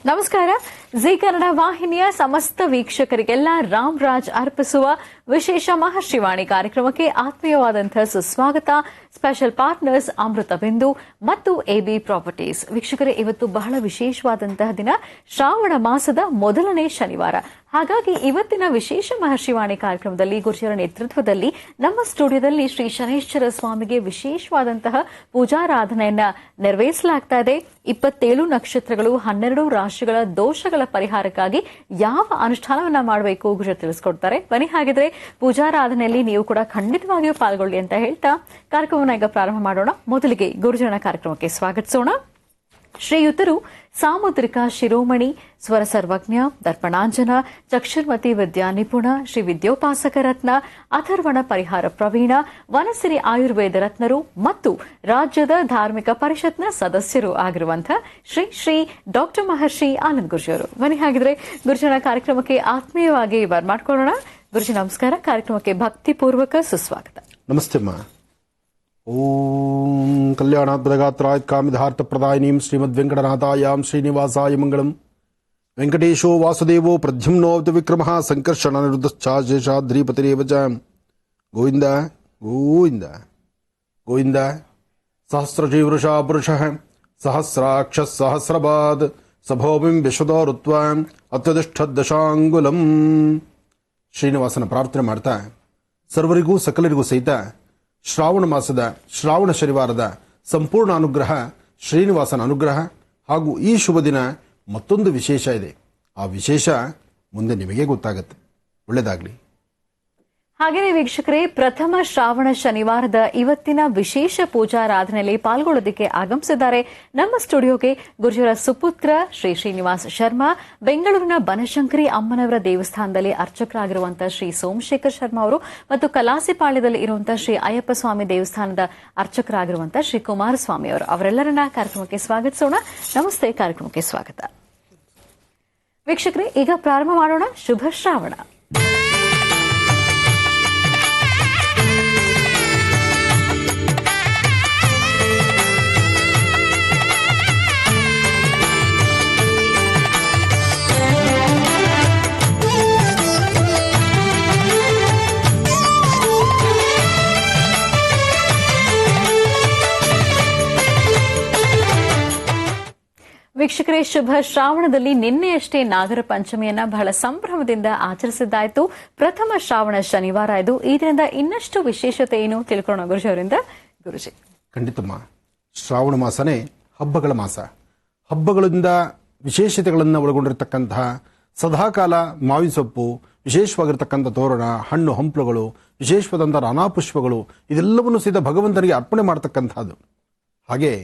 ನಮಸ್ಕಾರ. ಜಿ ಕನ್ನಡ ವಾಹಿನಿಯ ಸಮಸ್ತ ವೀಕ್ಷಕರಿಗೆಲ್ಲ ರಾಮ್ ರಾಜ್ ಅರ್ಪಿಸುವ ವಿಶೇಷ ಮಹರ್ಷಿವಾಣಿ ಕಾರ್ಯಕ್ರಮಕ್ಕೆ ಆತ್ಮೀಯವಾದಂತಹ ಸುಸ್ವಾಗತ. ಸ್ಪೆಷಲ್ ಪಾರ್ಟ್ನರ್ಸ್ ಅಮೃತ ಬಿಂದು ಮತ್ತು ಎಬಿ ಪ್ರಾಪರ್ಟೀಸ್. ವೀಕ್ಷಕರೇ, ಇವತ್ತು ಬಹಳ ವಿಶೇಷವಾದಂತಹ ದಿನ, ಶ್ರಾವಣ ಮಾಸದ ಮೊದಲನೇ ಶನಿವಾರ. ಹಾಗಾಗಿ ಇವತ್ತಿನ ವಿಶೇಷ ಮಹರ್ಷಿವಾಣಿ ಕಾರ್ಯಕ್ರಮದಲ್ಲಿ ಗುರುಜರ ನೇತೃತ್ವದಲ್ಲಿ ನಮ್ಮ ಸ್ಟುಡಿಯೋದಲ್ಲಿ ಶ್ರೀ ಶನೈಶ್ಚರ ಸ್ವಾಮಿಗೆ ವಿಶೇಷವಾದಂತಹ ಪೂಜಾರಾಧನೆಯನ್ನ ನೆರವೇರಿಸಲಾಗ್ತಾ ಇದೆ. 27 ನಕ್ಷತ್ರಗಳು, 12 ರಾಶಿಗಳ ದೋಷಗಳ ಪರಿಹಾರಕ್ಕಾಗಿ ಯಾವ ಅನುಷ್ಠಾನವನ್ನ ಮಾಡಬೇಕು ಗುರುಜರು ತಿಳಿಸ್ಕೊಡ್ತಾರೆ. ಬನ್ನಿ, ಹಾಗಿದ್ರೆ ಪೂಜಾರಾಧನೆಯಲ್ಲಿ ನೀವು ಕೂಡ ಖಂಡಿತವಾಗಿಯೂ ಪಾಲ್ಗೊಳ್ಳಿ ಅಂತ ಹೇಳ್ತಾ ಕಾರ್ಯಕ್ರಮವನ್ನು ಈಗ ಪ್ರಾರಂಭ ಮಾಡೋಣ. ಮೊದಲಿಗೆ ಗುರುಜರನ ಕಾರ್ಯಕ್ರಮಕ್ಕೆ ಸ್ವಾಗತಿಸೋಣ. ಶ್ರೀಯುತರು ಸಾಮುದ್ರಿಕ ಶಿರೋಮಣಿ, ಸ್ವರ ಸರ್ವಜ್ಞ, ದರ್ಪಣಾಂಜನ, ಚಕ್ಷುರ್ಮತಿ ವಿದ್ಯಾ ನಿಪುಣ, ಶ್ರೀ ವಿದ್ಯೋಪಾಸಕ ರತ್ನ, ಅಥರ್ವಣ ಪರಿಹಾರ ಪ್ರವೀಣ, ವನಸಿರಿ ಆಯುರ್ವೇದ ರತ್ನರು ಮತ್ತು ರಾಜ್ಯದ ಧಾರ್ಮಿಕ ಪರಿಷತ್ನ ಸದಸ್ಯರು ಆಗಿರುವಂತಹ ಶ್ರೀ ಶ್ರೀ ಡಾಕ್ಟರ್ ಮಹರ್ಷಿ ಆನಂದ್ ಗುರುಜಿಯವರು. ಬನ್ನಿ, ಹಾಗಿದ್ರೆ ಗುರುಜನ ಕಾರ್ಯಕ್ರಮಕ್ಕೆ ಆತ್ಮೀಯವಾಗಿ ಬರ್ಮಾಡ್ಕೊಳ್ಳೋಣ. ಗುರುಜಿ ನಮಸ್ಕಾರ. ಕಾರ್ಯಕ್ರಮಕ್ಕೆ ಭಕ್ತಿಪೂರ್ವಕ ಸುಸ್ವಾಗತ. ನಮಸ್ತೆ ಅಮ್ಮ. ಓಂ ಕಲ್ಯಾಣಾದ್ಭುತಗಾತ್ರಾಯ ಕಾಮಿಧಾರ್ಥಪ್ರದಾಯಿನೀಂ ಶ್ರೀಮದ್ ವೆಂಕಟನಾಥಾಯಾಂ ಶ್ರೀನಿವಾಸಾಯ ಮಂಗಳಂ. ವೆಂಕಟೇಶೋ ವಾಸುದೇವೋ ಪ್ರದ್ಯುಮ್ನೋऽवतु ವಿಕ್ರಮಃ ಸಂಕರ್ಷಣ ನಿರುದ್ಧಶ್ಚಾಶೇಷಾದ್ರಿಪತಿರೇವ ಚ. ಗೋವಿಂದ ಗೋವಿಂದ ಗೋವಿಂದ. ಸಹಸ್ರಶೀವೃಷಾ ಪುರುಷಃ ಸಹಸ್ರಾಕ್ಷ ಸಹಸ್ರಪಾದ್ ಸಭೋಮಿಂ ವಿಶ್ವದೋ ಋತ್ವ ಅತ್ಯಧಿಷ್ಠದಶಾಂಗುಲಂ. ಶ್ರೀನಿವಾಸನ ಪ್ರಾರ್ಥನೆ ಮಾಡ್ತಾ ಸರ್ವರಿಗೂ ಸಕಲರಿಗೂ ಸಹಿತ ಶ್ರಾವಣ ಮಾಸದ ಶ್ರಾವಣ ಶನಿವಾರದ ಸಂಪೂರ್ಣ ಅನುಗ್ರಹ, ಶ್ರೀನಿವಾಸನ ಅನುಗ್ರಹ ಹಾಗೂ ಈ ಶುಭ ದಿನ ಮತ್ತೊಂದು ವಿಶೇಷ ಇದೆ. ಆ ವಿಶೇಷ ಮುಂದೆ ನಿಮಗೆ ಗೊತ್ತಾಗುತ್ತೆ. ಒಳ್ಳೆಯದಾಗಲಿ. ಹಾಗೆಯೇ ವೀಕ್ಷಕರೇ, ಪ್ರಥಮ ಶ್ರಾವಣ ಶನಿವಾರದ ಇವತ್ತಿನ ವಿಶೇಷ ಪೂಜಾರಾಧನೆಯಲ್ಲಿ ಪಾಲ್ಗೊಳ್ಳೋದಕ್ಕೆ ಆಗಮಿಸಿದ್ದಾರೆ ನಮ್ಮ ಸ್ಟುಡಿಯೋಗೆ ಗುರುಜರ ಸುಪುತ್ರ ಶ್ರೀ ಶ್ರೀನಿವಾಸ್ ಶರ್ಮಾ, ಬೆಂಗಳೂರಿನ ಬನಶಂಕರಿ ಅಮ್ಮನವರ ದೇವಸ್ಥಾನದಲ್ಲಿ ಅರ್ಚಕರಾಗಿರುವಂತಹ ಶ್ರೀ ಸೋಮಶೇಖರ್ ಶರ್ಮಾ ಅವರು ಮತ್ತು ಕಲಾಸಿಪಾಳ್ಯದಲ್ಲಿ ಇರುವಂತಹ ಶ್ರೀ ಅಯ್ಯಪ್ಪ ಸ್ವಾಮಿ ದೇವಸ್ಥಾನದ ಅರ್ಚಕರಾಗಿರುವಂತಹ ಶ್ರೀ ಕುಮಾರಸ್ವಾಮಿ ಅವರು. ಅವರೆಲ್ಲರನ್ನ ಕಾರ್ಯಕ್ರಮಕ್ಕೆ ಸ್ವಾಗತಿಸೋಣ. ನಮಸ್ತೆ, ಕಾರ್ಯಕ್ರಮಕ್ಕೆ ಸ್ವಾಗತ. ವೀಕ್ಷಕರೇ, ಈಗ ಪ್ರಾರಂಭ ಮಾಡೋಣ. ಶುಭ ಶ್ರಾವಣ. ವೀಕ್ಷಕರೇ, ಶುಭ ಶ್ರಾವಣದಲ್ಲಿ ನಿನ್ನೆಯಷ್ಟೇ ನಾಗರ ಪಂಚಮಿಯನ್ನ ಬಹಳ ಸಂಭ್ರಮದಿಂದ ಆಚರಿಸಿದ್ದಾಯಿತು. ಪ್ರಥಮ ಶ್ರಾವಣ ಶನಿವಾರ ಇದು. ಇದರಿಂದ ಇನ್ನಷ್ಟು ವಿಶೇಷತೆ ಏನು ತಿಳ್ಕೊಳ್ಳೋಣ ಗುರುಜಿ ಅವರಿಂದ. ಗುರುಜಿ, ಖಂಡಿತಮ್ಮ. ಶ್ರಾವಣ ಮಾಸನೇ ಹಬ್ಬಗಳ ಮಾಸ. ಹಬ್ಬಗಳಿಂದ ವಿಶೇಷತೆಗಳನ್ನು ಒಳಗೊಂಡಿರತಕ್ಕಂತಹ ಸದಾಕಾಲ ಮಾವಿನ ಸೊಪ್ಪು, ವಿಶೇಷವಾಗಿರ್ತಕ್ಕಂಥ ತೋರಣ, ಹಣ್ಣು ಹಂಪಲುಗಳು, ವಿಶೇಷವಾದಂಥ ನಾನಾ ಪುಷ್ಪಗಳು, ಇದೆಲ್ಲವನ್ನು ಸಹಿತ ಭಗವಂತನಿಗೆ ಅರ್ಪಣೆ ಮಾಡತಕ್ಕಂಥದ್ದು. ಹಾಗೆ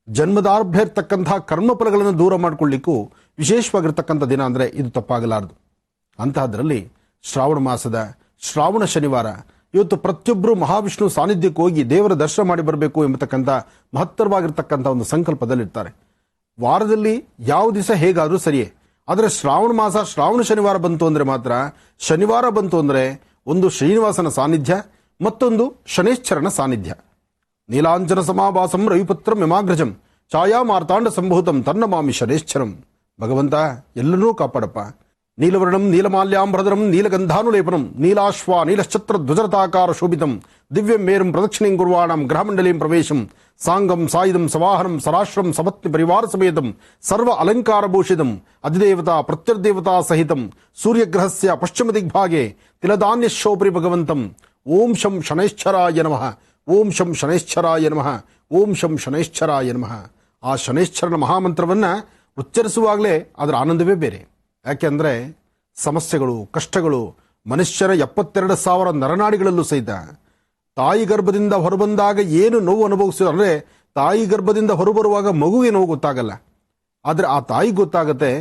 ಜನ್ಮದಾರ್ಭ್ಯ ಇರ್ತಕ್ಕಂತಹ ಕರ್ಮಫಲಗಳನ್ನು ದೂರ ಮಾಡಿಕೊಳ್ಳಿಕ್ಕೂ ವಿಶೇಷವಾಗಿರ್ತಕ್ಕಂಥ ದಿನ ಅಂದರೆ ಇದು ತಪ್ಪಾಗಲಾರದು. ಅಂತಹದ್ರಲ್ಲಿ ಶ್ರಾವಣ ಮಾಸದ ಶ್ರಾವಣ ಶನಿವಾರ ಇವತ್ತು ಪ್ರತಿಯೊಬ್ಬರು ಮಹಾವಿಷ್ಣು ಸಾನ್ನಿಧ್ಯಕ್ಕೆ ಹೋಗಿ ದೇವರ ದರ್ಶನ ಮಾಡಿ ಬರಬೇಕು ಎಂಬತಕ್ಕಂಥ ಮಹತ್ತರವಾಗಿರ್ತಕ್ಕಂಥ ಒಂದು ಸಂಕಲ್ಪದಲ್ಲಿರ್ತಾರೆ. ವಾರದಲ್ಲಿ ಯಾವ ದಿವಸ ಹೇಗಾದರೂ ಸರಿಯೇ, ಆದರೆ ಶ್ರಾವಣ ಮಾಸ ಶ್ರಾವಣ ಶನಿವಾರ ಬಂತು ಅಂದರೆ ಮಾತ್ರ, ಶನಿವಾರ ಬಂತು ಅಂದರೆ ಒಂದು ಶ್ರೀನಿವಾಸನ ಸಾನ್ನಿಧ್ಯ, ಮತ್ತೊಂದು ಶನೈಶ್ಚರನ ಸಾನ್ನಿಧ್ಯ. ನೀಲಾಂಜನ ಸಮಾಭಾಸಂ ರವಿಪುತ್ರಂ ಯಮಾಗ್ರಜಂ ಛಾಯಾ ಮಾರ್ತಾಂಡ ಸಂಭೂತಂ ತನ್ನಮಾಮಿ ಶನೈಶ್ಚರಂ. ಭಗವಂತ ಎಲ್ಲರೂ ಕಾಪಾಡಪ್ಪ. ನೀಲವರ್ಣಂ ನೀಲಮಾಲ್ಯಾಂಬರಧರಂ ನೀಲಗಂಧಾನುಲೇಪನಂ ನೀಲಾಶ್ವ ನೀಲಶ್ಚತ್ರ ಧ್ವಜರತಾಕಾರ ಶೋಭಿತಂ ದಿವ್ಯಂ ಮೇರುಂ ಪ್ರದಕ್ಷಿಣೀಂ ಗುರ್ವಾಣಂ ಗ್ರಹಮಂಡಲೀಂ ಪ್ರವೇಶಂ ಸಾಂಗಂ ಸಾಯುಧಂ ಸವಾಹನಂ ಸರಾಶ್ರಂ ಸಪತ್ನಿ ಪರಿವಾರ ಸಮೇತಂ ಸರ್ವ ಅಲಂಕಾರಭೂಷಿತಂ ಅಧಿದೇವತಾ ಪ್ರತ್ಯರ್ದೇವತಾ ಸಹಿತಂ ಸೂರ್ಯಗ್ರಹಸ್ಯ ಪಶ್ಚಿಮ ದಿಗ್ಭಾಗೆ ತಿಲಧಾನ್ಯಶೋಪರಿ ಭಗವಂತಂ. ಓಂ ಶಂ ಶನೈಶ್ಚರಾಯ ನಮಃ. ಓಂ ಶಂ ಶನೈಶ್ಚರಾಯ ನಮಃ. ಓಂ ಶಂ ಶನೈಶ್ಚರಾಯ ನಮಃ. ಆ ಶನೈಶ್ಚರನ ಮಹಾಮಂತ್ರವನ್ನು ಉಚ್ಚರಿಸುವಾಗಲೇ ಅದರ ಆನಂದವೇ ಬೇರೆ. ಯಾಕೆಂದರೆ ಸಮಸ್ಯೆಗಳು, ಕಷ್ಟಗಳು ಮನುಷ್ಯರ 72,000 ನರನಾಡಿಗಳಲ್ಲೂ ಸಹಿತ ತಾಯಿ ಗರ್ಭದಿಂದ ಹೊರಬಂದಾಗ ಏನು ನೋವು ಅನುಭವಿಸಿದ್ರು ಅಂದರೆ, ತಾಯಿ ಗರ್ಭದಿಂದ ಹೊರಬರುವಾಗ ಮಗುವಿಗೆ ನೋವು ಗೊತ್ತಾಗಲ್ಲ, ಆದರೆ ಆ ತಾಯಿಗೆ ಗೊತ್ತಾಗತ್ತೆ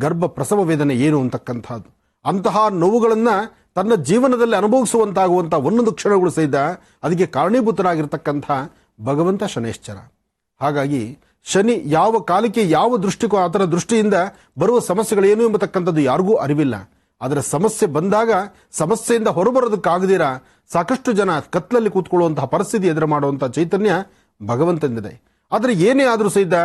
ಗರ್ಭ ಪ್ರಸವ ವೇದನೆ ಏನು ಅಂತಕ್ಕಂಥದ್ದು. ಅಂತಹ ನೋವುಗಳನ್ನು ತನ್ನ ಜೀವನದಲ್ಲಿ ಅನುಭವಿಸುವಂತಾಗುವಂಥ ಒಂದೊಂದು ಕ್ಷಣಗಳು ಸಹಿತ ಅದಕ್ಕೆ ಕಾರಣೀಭೂತನಾಗಿರ್ತಕ್ಕಂಥ ಭಗವಂತ ಶನೈಶ್ಚರ. ಹಾಗಾಗಿ ಶನಿ ಯಾವ ಕಾಲಕ್ಕೆ ಯಾವ ದೃಷ್ಟಿಕೋ ಆ ಥರ ದೃಷ್ಟಿಯಿಂದ ಬರುವ ಸಮಸ್ಯೆಗಳೇನು ಎಂಬತಕ್ಕಂಥದ್ದು ಯಾರಿಗೂ ಅರಿವಿಲ್ಲ. ಆದರೆ ಸಮಸ್ಯೆ ಬಂದಾಗ ಸಮಸ್ಯೆಯಿಂದ ಹೊರಬರೋದಕ್ಕಾಗದಿರ ಸಾಕಷ್ಟು ಜನ ಕತ್ಲಲ್ಲಿ ಕೂತ್ಕೊಳ್ಳುವಂತಹ ಪರಿಸ್ಥಿತಿ ಎದುರು ಮಾಡುವಂಥ ಚೈತನ್ಯ ಭಗವಂತನಿದೆ. ಆದರೆ ಏನೇ ಆದರೂ ಸಹಿತ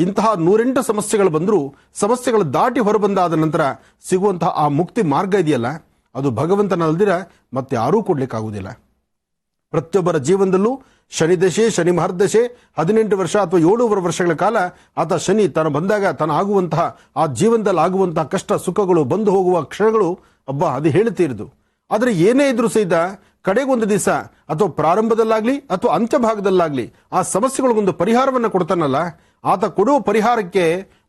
ಇಂತಹ 108 ಸಮಸ್ಯೆಗಳು ಬಂದರೂ ಸಮಸ್ಯೆಗಳು ದಾಟಿ ಹೊರಬಂದಾದ ನಂತರ ಸಿಗುವಂತಹ ಆ ಮುಕ್ತಿ ಮಾರ್ಗ ಇದೆಯಲ್ಲ, ಅದು ಭಗವಂತನಲ್ದಿರ ಮತ್ತೆ ಯಾರೂ ಕೊಡ್ಲಿಕ್ಕಾಗುವುದಿಲ್ಲ. ಪ್ರತಿಯೊಬ್ಬರ ಜೀವನದಲ್ಲೂ ಶನಿ ದಶೆ, ಶನಿ ಮಹರ್ದಶೆ 18 ವರ್ಷ ಅಥವಾ 7 ವರ್ಷಗಳ ಕಾಲ ಆತ ಶನಿ ತಾನು ಬಂದಾಗ ತಾನು ಆಗುವಂತಹ ಆ ಜೀವನದಲ್ಲಿ ಆಗುವಂತಹ ಕಷ್ಟ ಸುಖಗಳು ಬಂದು ಹೋಗುವ ಕ್ಷಣಗಳು ಅದು ಹೇಳ್ತಿರುದು. ಆದರೆ ಏನೇ ಇದ್ರೂ ಸಹಿತ ಕಡೆಗೊಂದು ದಿವಸ ಅಥವಾ ಪ್ರಾರಂಭದಲ್ಲಾಗ್ಲಿ ಅಥವಾ ಅಂತ್ಯ ಭಾಗದಲ್ಲಾಗ್ಲಿ ಆ ಸಮಸ್ಯೆಗಳಿಗೊಂದು ಪರಿಹಾರವನ್ನು ಕೊಡ್ತಾನಲ್ಲ, ಆತ ಕೊಡುವ ಪರಿಹಾರಕ್ಕೆ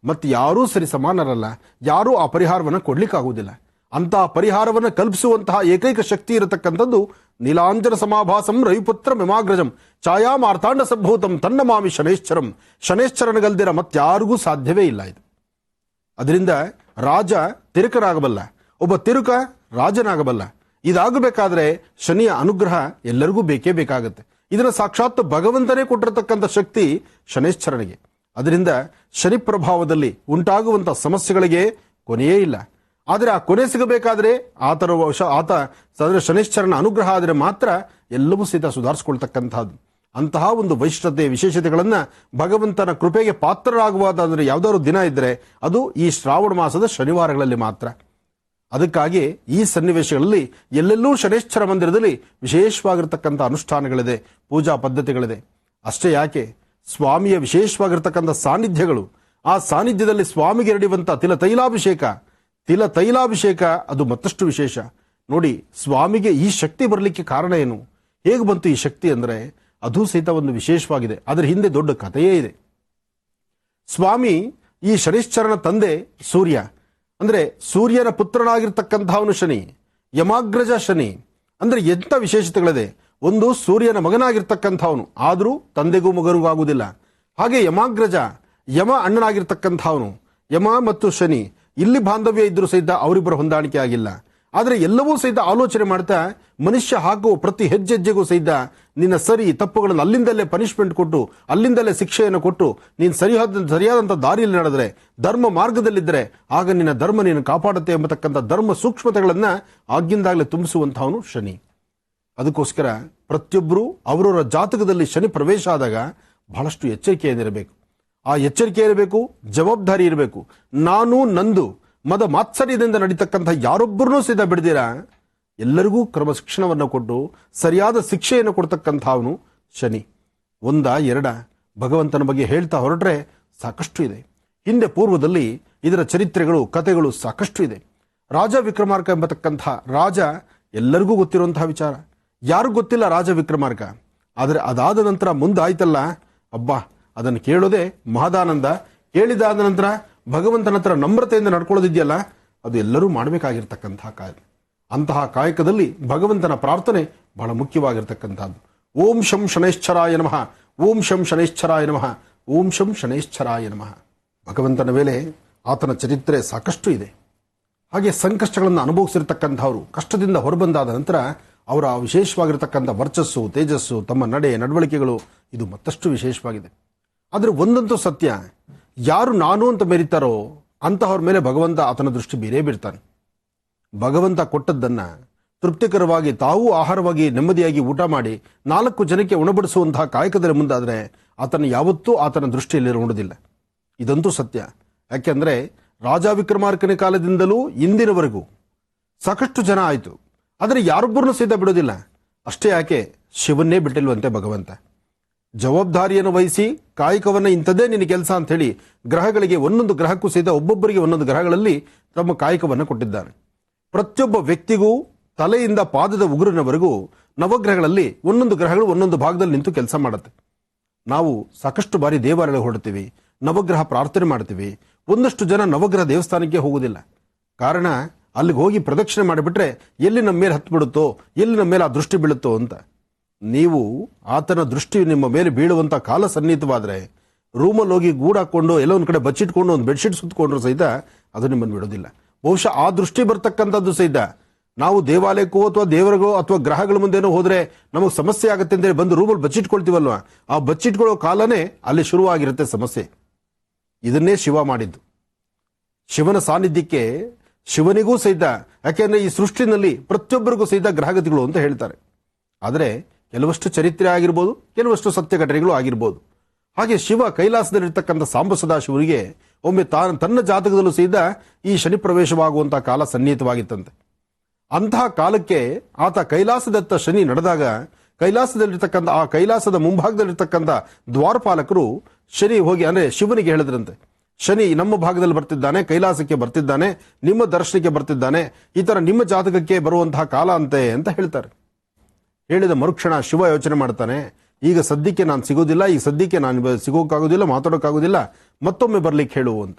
ಮತ್ತೆ ಯಾರೂ ಸರಿ ಸಮಾನರಲ್ಲ, ಯಾರೂ ಆ ಪರಿಹಾರವನ್ನು ಕೊಡ್ಲಿಕ್ಕಾಗುವುದಿಲ್ಲ. ಅಂತಹ ಪರಿಹಾರವನ್ನು ಕಲ್ಪಿಸುವಂತಹ ಏಕೈಕ ಶಕ್ತಿ ಇರತಕ್ಕಂಥದ್ದು ನೀಲಾಂಜನ ಸಮಾಭಾಸಂ ರವಿಪುತ್ರ ಮಿಮಾಗ್ರಜಂ ಛಾಯಾ ಮಾರ್ತಾಂಡ ಸಂಭೂತಂ ತನ್ನ ಮಾಮಿ ಶನೇಶ್ವರಂ. ಶನೇಶ್ವರನಗಲ್ದಿರ ಮತ್ತಾರಿಗೂ ಸಾಧ್ಯವೇ ಇಲ್ಲ ಇದು. ಅದರಿಂದ ರಾಜ ತಿರುಕನಾಗಬಲ್ಲ, ಒಬ್ಬ ತಿರುಕ ರಾಜನಾಗಬಲ್ಲ. ಇದಾಗಬೇಕಾದ್ರೆ ಶನಿಯ ಅನುಗ್ರಹ ಎಲ್ಲರಿಗೂ ಬೇಕೇ ಬೇಕಾಗುತ್ತೆ. ಇದನ್ನು ಸಾಕ್ಷಾತ್ ಭಗವಂತನೇ ಕೊಟ್ಟಿರತಕ್ಕಂಥ ಶಕ್ತಿ ಶನೇಶ್ವರನಿಗೆ. ಅದರಿಂದ ಶನಿ ಪ್ರಭಾವದಲ್ಲಿ ಉಂಟಾಗುವಂಥ ಸಮಸ್ಯೆಗಳಿಗೆ ಕೊನೆಯೇ ಇಲ್ಲ. ಆದರೆ ಆ ಕೊನೆ ಸಿಗಬೇಕಾದ್ರೆ ಆತ ಶನೇಶ್ವರನ ಅನುಗ್ರಹ ಆದರೆ ಮಾತ್ರ ಎಲ್ಲವೂ ಸಹಿತ ಸುಧಾರಿಸಿಕೊಳ್ತಕ್ಕಂಥದ್ದು. ಅಂತಹ ಒಂದು ವೈಶಿಷ್ಟ್ಯತೆ ವಿಶೇಷತೆಗಳನ್ನ ಭಗವಂತನ ಕೃಪೆಗೆ ಪಾತ್ರರಾಗುವುದಾದ್ರೆ ಯಾವುದಾದ್ರು ದಿನ ಇದ್ದರೆ ಅದು ಈ ಶ್ರಾವಣ ಮಾಸದ ಶನಿವಾರಗಳಲ್ಲಿ ಮಾತ್ರ. ಅದಕ್ಕಾಗಿ ಈ ಸನ್ನಿವೇಶಗಳಲ್ಲಿ ಎಲ್ಲೆಲ್ಲೂ ಶನೇಶ್ವರ ಮಂದಿರದಲ್ಲಿ ವಿಶೇಷವಾಗಿರ್ತಕ್ಕಂಥ ಅನುಷ್ಠಾನಗಳಿದೆ, ಪೂಜಾ ಪದ್ಧತಿಗಳಿದೆ. ಅಷ್ಟೇ ಯಾಕೆ, ಸ್ವಾಮಿಯ ವಿಶೇಷವಾಗಿರ್ತಕ್ಕಂಥ ಸಾನ್ನಿಧ್ಯಗಳು, ಆ ಸಾನ್ನಿಧ್ಯದಲ್ಲಿ ಸ್ವಾಮಿಗೆ ನಡೆಯುವಂಥ ತಿಲ ತೈಲಾಭಿಷೇಕ ಅದು ಮತ್ತಷ್ಟು ವಿಶೇಷ. ನೋಡಿ, ಸ್ವಾಮಿಗೆ ಈ ಶಕ್ತಿ ಬರಲಿಕ್ಕೆ ಕಾರಣ ಏನು, ಹೇಗೆ ಬಂತು ಈ ಶಕ್ತಿ ಅಂದರೆ ಅದು ಸಹಿತ ಒಂದು ವಿಶೇಷವಾಗಿದೆ. ಅದರ ಹಿಂದೆ ದೊಡ್ಡ ಕಥೆಯೇ ಇದೆ. ಸ್ವಾಮಿ ಈ ಶನೇಶ್ವರನ ತಂದೆ ಸೂರ್ಯ, ಅಂದ್ರೆ ಸೂರ್ಯನ ಪುತ್ರನಾಗಿರ್ತಕ್ಕಂಥವನು ಶನಿ, ಯಮಾಗ್ರಜ ಶನಿ. ಅಂದ್ರೆ ಎಂಥ ವಿಶೇಷತೆಗಳಿದೆ. ಒಂದು ಸೂರ್ಯನ ಮಗನಾಗಿರ್ತಕ್ಕಂಥವನು, ಆದರೂ ತಂದೆಗೂ ಮಗನಿಗೂ ಆಗುವುದಿಲ್ಲ. ಹಾಗೆ ಯಮಾಗ್ರಜ, ಯಮ ಅಣ್ಣನಾಗಿರ್ತಕ್ಕಂಥವನು. ಯಮ ಮತ್ತು ಶನಿ ಇಲ್ಲಿ ಬಾಂಧವ್ಯ ಇದ್ರೂ ಸಹಿತ ಅವರಿಬ್ಬರ ಹೊಂದಾಣಿಕೆ ಆಗಿಲ್ಲ. ಆದರೆ ಎಲ್ಲವೂ ಸಹಿತ ಆಲೋಚನೆ ಮಾಡ್ತಾ ಮನುಷ್ಯ ಹಾಕುವ ಪ್ರತಿ ಹೆಜ್ಜೆಜ್ಜೆಗೂ ಸಹಿತ ನಿನ್ನ ಸರಿ ತಪ್ಪುಗಳನ್ನು ಅಲ್ಲಿಂದಲೇ ಪನಿಷ್ಮೆಂಟ್ ಕೊಟ್ಟು, ಅಲ್ಲಿಂದಲೇ ಶಿಕ್ಷೆಯನ್ನು ಕೊಟ್ಟು, ನೀನು ಸರಿಯಾದಂಥ ದಾರಿಯಲ್ಲಿ ನಡೆದರೆ, ಧರ್ಮ ಮಾರ್ಗದಲ್ಲಿದ್ದರೆ ಆಗ ನಿನ್ನ ಧರ್ಮ ನೀನು ಕಾಪಾಡುತ್ತೆ ಎಂಬತಕ್ಕಂಥ ಧರ್ಮ ಸೂಕ್ಷ್ಮತೆಗಳನ್ನ ಆಗಿಂದಾಗಲೇ ತುಂಬಿಸುವಂತಹವನು ಶನಿ. ಅದಕ್ಕೋಸ್ಕರ ಪ್ರತಿಯೊಬ್ಬರು ಅವರವರ ಜಾತಕದಲ್ಲಿ ಶನಿ ಪ್ರವೇಶ ಆದಾಗ ಬಹಳಷ್ಟು ಎಚ್ಚರಿಕೆಯಿಂದಿರಬೇಕು. ಆ ಎಚ್ಚರಿಕೆ ಇರಬೇಕು, ಜವಾಬ್ದಾರಿ ಇರಬೇಕು. ನಾನು ನಂದು ಮದ ಮಾತ್ಸರ್ಯದಿಂದ ನಡೀತಕ್ಕಂಥ ಯಾರೊಬ್ಬರನ್ನೂ ಸಹಿತ ಬಿಡದಿರ ಎಲ್ಲರಿಗೂ ಕ್ರಮ ಶಿಕ್ಷಣವನ್ನು ಕೊಟ್ಟು ಸರಿಯಾದ ಶಿಕ್ಷೆಯನ್ನು ಕೊಡ್ತಕ್ಕಂಥವನು ಶನಿ. ಎರಡ ಭಗವಂತನ ಬಗ್ಗೆ ಹೇಳ್ತಾ ಹೊರಟ್ರೆ ಸಾಕಷ್ಟು ಇದೆ. ಹಿಂದೆ ಪೂರ್ವದಲ್ಲಿ ಇದರ ಚರಿತ್ರೆಗಳು, ಕಥೆಗಳು ಸಾಕಷ್ಟು ಇದೆ. ರಾಜ ವಿಕ್ರಮಾರ್ಕ ಎಂಬತಕ್ಕಂಥ ರಾಜ ಎಲ್ಲರಿಗೂ ಗೊತ್ತಿರುವಂತಹ ವಿಚಾರ. ಯಾರಿಗೂ ಗೊತ್ತಿಲ್ಲ ರಾಜ ವಿಕ್ರಮಾರ್ಕ. ಆದರೆ ಅದಾದ ನಂತರ ಮುಂದಾಯ್ತಲ್ಲ, ಅದನ್ನು ಕೇಳೋದೇ ಮಹದಾನಂದ. ಕೇಳಿದಾದ ನಂತರ ಭಗವಂತನ ಹತ್ರ ನಮ್ರತೆಯಿಂದ ನಡ್ಕೊಳ್ಳೋದಿದೆಯಲ್ಲ, ಅದು ಎಲ್ಲರೂ ಮಾಡಬೇಕಾಗಿರ್ತಕ್ಕಂತಹ ಕಾಯಕ. ಅಂತಹ ಕಾಯಕದಲ್ಲಿ ಭಗವಂತನ ಪ್ರಾರ್ಥನೆ ಬಹಳ ಮುಖ್ಯವಾಗಿರ್ತಕ್ಕಂಥದ್ದು. ಓಂ ಶಂ ಶನೈಶ್ಚರಾಯ ನಮಃ, ಓಂ ಶಂ ಶನೈಶ್ಚರಾಯ ನಮಃ, ಓಂ ಶಂ ಶನೈಶ್ಚರಾಯ ನಮಃ. ಭಗವಂತನ ಮೇಲೆ ಆತನ ಚರಿತ್ರೆ ಸಾಕಷ್ಟು ಇದೆ. ಹಾಗೆ ಸಂಕಷ್ಟಗಳನ್ನು ಅನುಭವಿಸಿರ್ತಕ್ಕಂಥವರು ಕಷ್ಟದಿಂದ ಹೊರಬಂದಾದ ನಂತರ ಅವರ ವಿಶೇಷವಾಗಿರ್ತಕ್ಕಂಥ ವರ್ಚಸ್ಸು, ತೇಜಸ್ಸು, ತಮ್ಮ ನಡೆ ನಡವಳಿಕೆಗಳು ಇದು ಮತ್ತಷ್ಟು ವಿಶೇಷವಾಗಿದೆ. ಆದರೆ ಒಂದಂತೂ ಸತ್ಯ, ಯಾರು ನಾನು ಅಂತ ಮೆರೀತಾರೋ ಅಂತಹವ್ರ ಮೇಲೆ ಭಗವಂತ ಆತನ ದೃಷ್ಟಿ ಬೇರೆ ಬಿಡ್ತಾನೆ. ಭಗವಂತ ಕೊಟ್ಟದ್ದನ್ನ ತೃಪ್ತಿಕರವಾಗಿ ತಾವೂ ಆಹಾರವಾಗಿ ನೆಮ್ಮದಿಯಾಗಿ ಊಟ ಮಾಡಿ 4 ಜನಕ್ಕೆ ಉಣಬಡಿಸುವಂತಹ ಕಾಯಕದಲ್ಲಿ ಮುಂದಾದರೆ ಆತನ ಯಾವತ್ತೂ ಆತನ ದೃಷ್ಟಿಯಲ್ಲಿ ನೋಡುವುದಿಲ್ಲ. ಇದಂತೂ ಸತ್ಯ. ಯಾಕೆಂದ್ರೆ ರಾಜ ವಿಕ್ರಮಾರ್ಕನ ಕಾಲದಿಂದಲೂ ಇಂದಿನವರೆಗೂ ಸಾಕಷ್ಟು ಜನ ಆಯಿತು, ಆದರೆ ಯಾರೊಬ್ಬರನ್ನು ಸಹಿತ ಬಿಡೋದಿಲ್ಲ. ಅಷ್ಟೇ ಯಾಕೆ, ಶಿವನ್ನೇ ಬಿಟ್ಟಿಲ್ವಂತೆ ಭಗವಂತ. ಜವಾಬ್ದಾರಿಯನ್ನು ವಹಿಸಿ ಕಾಯಕವನ್ನ ಇಂಥದ್ದೇ ನಿನ್ನ ಕೆಲಸ ಅಂತ ಹೇಳಿ ಗ್ರಹಗಳಿಗೆ, ಒಂದೊಂದು ಗ್ರಹಕ್ಕೂ ಸಹಿತ ಒಬ್ಬೊಬ್ಬರಿಗೆ ಒಂದೊಂದು ಗ್ರಹಗಳಲ್ಲಿ ತಮ್ಮ ಕಾಯಕವನ್ನು ಕೊಟ್ಟಿದ್ದಾನೆ. ಪ್ರತಿಯೊಬ್ಬ ವ್ಯಕ್ತಿಗೂ ತಲೆಯಿಂದ ಪಾದದ ಉಗುರಿನವರೆಗೂ ನವಗ್ರಹಗಳಲ್ಲಿ ಒಂದೊಂದು ಗ್ರಹಗಳು ಒಂದೊಂದು ಭಾಗದಲ್ಲಿ ನಿಂತು ಕೆಲಸ ಮಾಡುತ್ತೆ. ನಾವು ಸಾಕಷ್ಟು ಬಾರಿ ದೇವಾಲಯಗಳಿಗೆ ಹೊರಡ್ತೀವಿ, ನವಗ್ರಹ ಪ್ರಾರ್ಥನೆ ಮಾಡ್ತೀವಿ. ಒಂದಷ್ಟು ಜನ ನವಗ್ರಹ ದೇವಸ್ಥಾನಕ್ಕೆ ಹೋಗುವುದಿಲ್ಲ. ಕಾರಣ, ಅಲ್ಲಿಗೆ ಹೋಗಿ ಪ್ರದಕ್ಷಿಣೆ ಮಾಡಿಬಿಟ್ರೆ ಎಲ್ಲಿ ನಮ್ಮ ಮೇಲೆ ಹತ್ತು ಬಿಡುತ್ತೋ, ಎಲ್ಲಿ ನಮ್ಮ ಮೇಲೆ ಆ ದೃಷ್ಟಿ ಬೀಳುತ್ತೋ ಅಂತ. ನೀವು ಆತನ ದೃಷ್ಟಿ ನಿಮ್ಮ ಮೇಲೆ ಬೀಳುವಂತ ಕಾಲ ಸನ್ನಿಹಿತವಾದರೆ ರೂಮಲ್ಲಿ ಹೋಗಿ ಗೂಡಾಕೊಂಡು ಎಲ್ಲೋ ಒಂದು ಕಡೆ ಬಚ್ಚಿಟ್ಕೊಂಡು ಒಂದು ಬೆಡ್ಶೀಟ್ ಸುತ್ತಕೊಂಡ್ರು ಸಹಿತ ಅದು ನಿಮ್ಮನ್ನು ಬಿಡೋದಿಲ್ಲ. ಬಹುಶಃ ಆ ದೃಷ್ಟಿ ಬರ್ತಕ್ಕಂಥದ್ದು ಸಹಿತ ನಾವು ದೇವಾಲಯಕ್ಕೋ ಅಥವಾ ದೇವರಿಗೋ ಅಥವಾ ಗ್ರಹಗಳ ಮುಂದೆನೋ ಹೋದ್ರೆ ನಮಗೆ ಸಮಸ್ಯೆ ಆಗುತ್ತೆ ಅಂತೇಳಿ ಬಂದು ರೂಮಲ್ಲಿ ಬಚ್ಚಿಟ್ಕೊಳ್ತೀವಲ್ವ, ಆ ಬಚ್ಚಿಟ್ಕೊಳ್ಳೋ ಕಾಲನೇ ಅಲ್ಲಿ ಶುರುವಾಗಿರುತ್ತೆ ಸಮಸ್ಯೆ. ಇದನ್ನೇ ಶಿವ ಮಾಡಿದ್ದು. ಶಿವನ ಸಾನ್ನಿಧ್ಯಕ್ಕೆ ಶಿವನಿಗೂ ಸಹಿತ, ಯಾಕೆಂದ್ರೆ ಈ ಸೃಷ್ಟಿನಲ್ಲಿ ಪ್ರತಿಯೊಬ್ಬರಿಗೂ ಸಹಿತ ಗ್ರಹಗತಿಗಳು ಅಂತ ಹೇಳ್ತಾರೆ. ಆದರೆ ಕೆಲವಷ್ಟು ಚರಿತ್ರೆ ಆಗಿರ್ಬೋದು, ಕೆಲವಷ್ಟು ಸತ್ಯ ಘಟನೆಗಳು ಆಗಿರ್ಬೋದು. ಹಾಗೆ ಶಿವ ಕೈಲಾಸದಲ್ಲಿರ್ತಕ್ಕಂಥ ಸಾಂಬ ಸದಾಶಿವರಿಗೆ ಒಮ್ಮೆ ತನ್ನ ಜಾತಕದಲ್ಲೂ ಸಹಿತ ಈ ಶನಿ ಪ್ರವೇಶವಾಗುವಂತಹ ಕಾಲ ಸನ್ನಿಹಿತವಾಗಿತ್ತಂತೆ. ಅಂತಹ ಕಾಲಕ್ಕೆ ಆತ ಕೈಲಾಸದತ್ತ ಶನಿ ನಡೆದಾಗ ಕೈಲಾಸದಲ್ಲಿರ್ತಕ್ಕಂಥ ಆ ಕೈಲಾಸದ ಮುಂಭಾಗದಲ್ಲಿರ್ತಕ್ಕಂಥ ದ್ವಾರಪಾಲಕರು ಶನಿ ಹೋಗಿ ಅಂದ್ರೆ ಶಿವನಿಗೆ ಹೇಳಿದ್ರಂತೆ, ಶನಿ ನಮ್ಮ ಭಾಗದಲ್ಲಿ ಬರ್ತಿದ್ದಾನೆ, ಕೈಲಾಸಕ್ಕೆ ಬರ್ತಿದ್ದಾನೆ, ನಿಮ್ಮ ದರ್ಶನಕ್ಕೆ ಬರ್ತಿದ್ದಾನೆ, ಈ ತರ ನಿಮ್ಮ ಜಾತಕಕ್ಕೆ ಬರುವಂತಹ ಕಾಲ ಅಂತೆ ಅಂತ ಹೇಳ್ತಾರೆ. ಹೇಳಿದ ಮರುಕ್ಷಣ ಶಿವ ಯೋಚನೆ ಮಾಡ್ತಾನೆ, ಈಗ ಸದ್ಯಕ್ಕೆ ನಾನು ಸಿಗೋದಿಲ್ಲ, ಈಗ ಸದ್ಯಕ್ಕೆ ನಾನು ಸಿಗೋಕ್ಕಾಗೋದಿಲ್ಲ, ಮಾತಾಡೋಕ್ಕಾಗೋದಿಲ್ಲ, ಮತ್ತೊಮ್ಮೆ ಬರ್ಲಿಕ್ಕೆ ಹೇಳು ಅಂತ.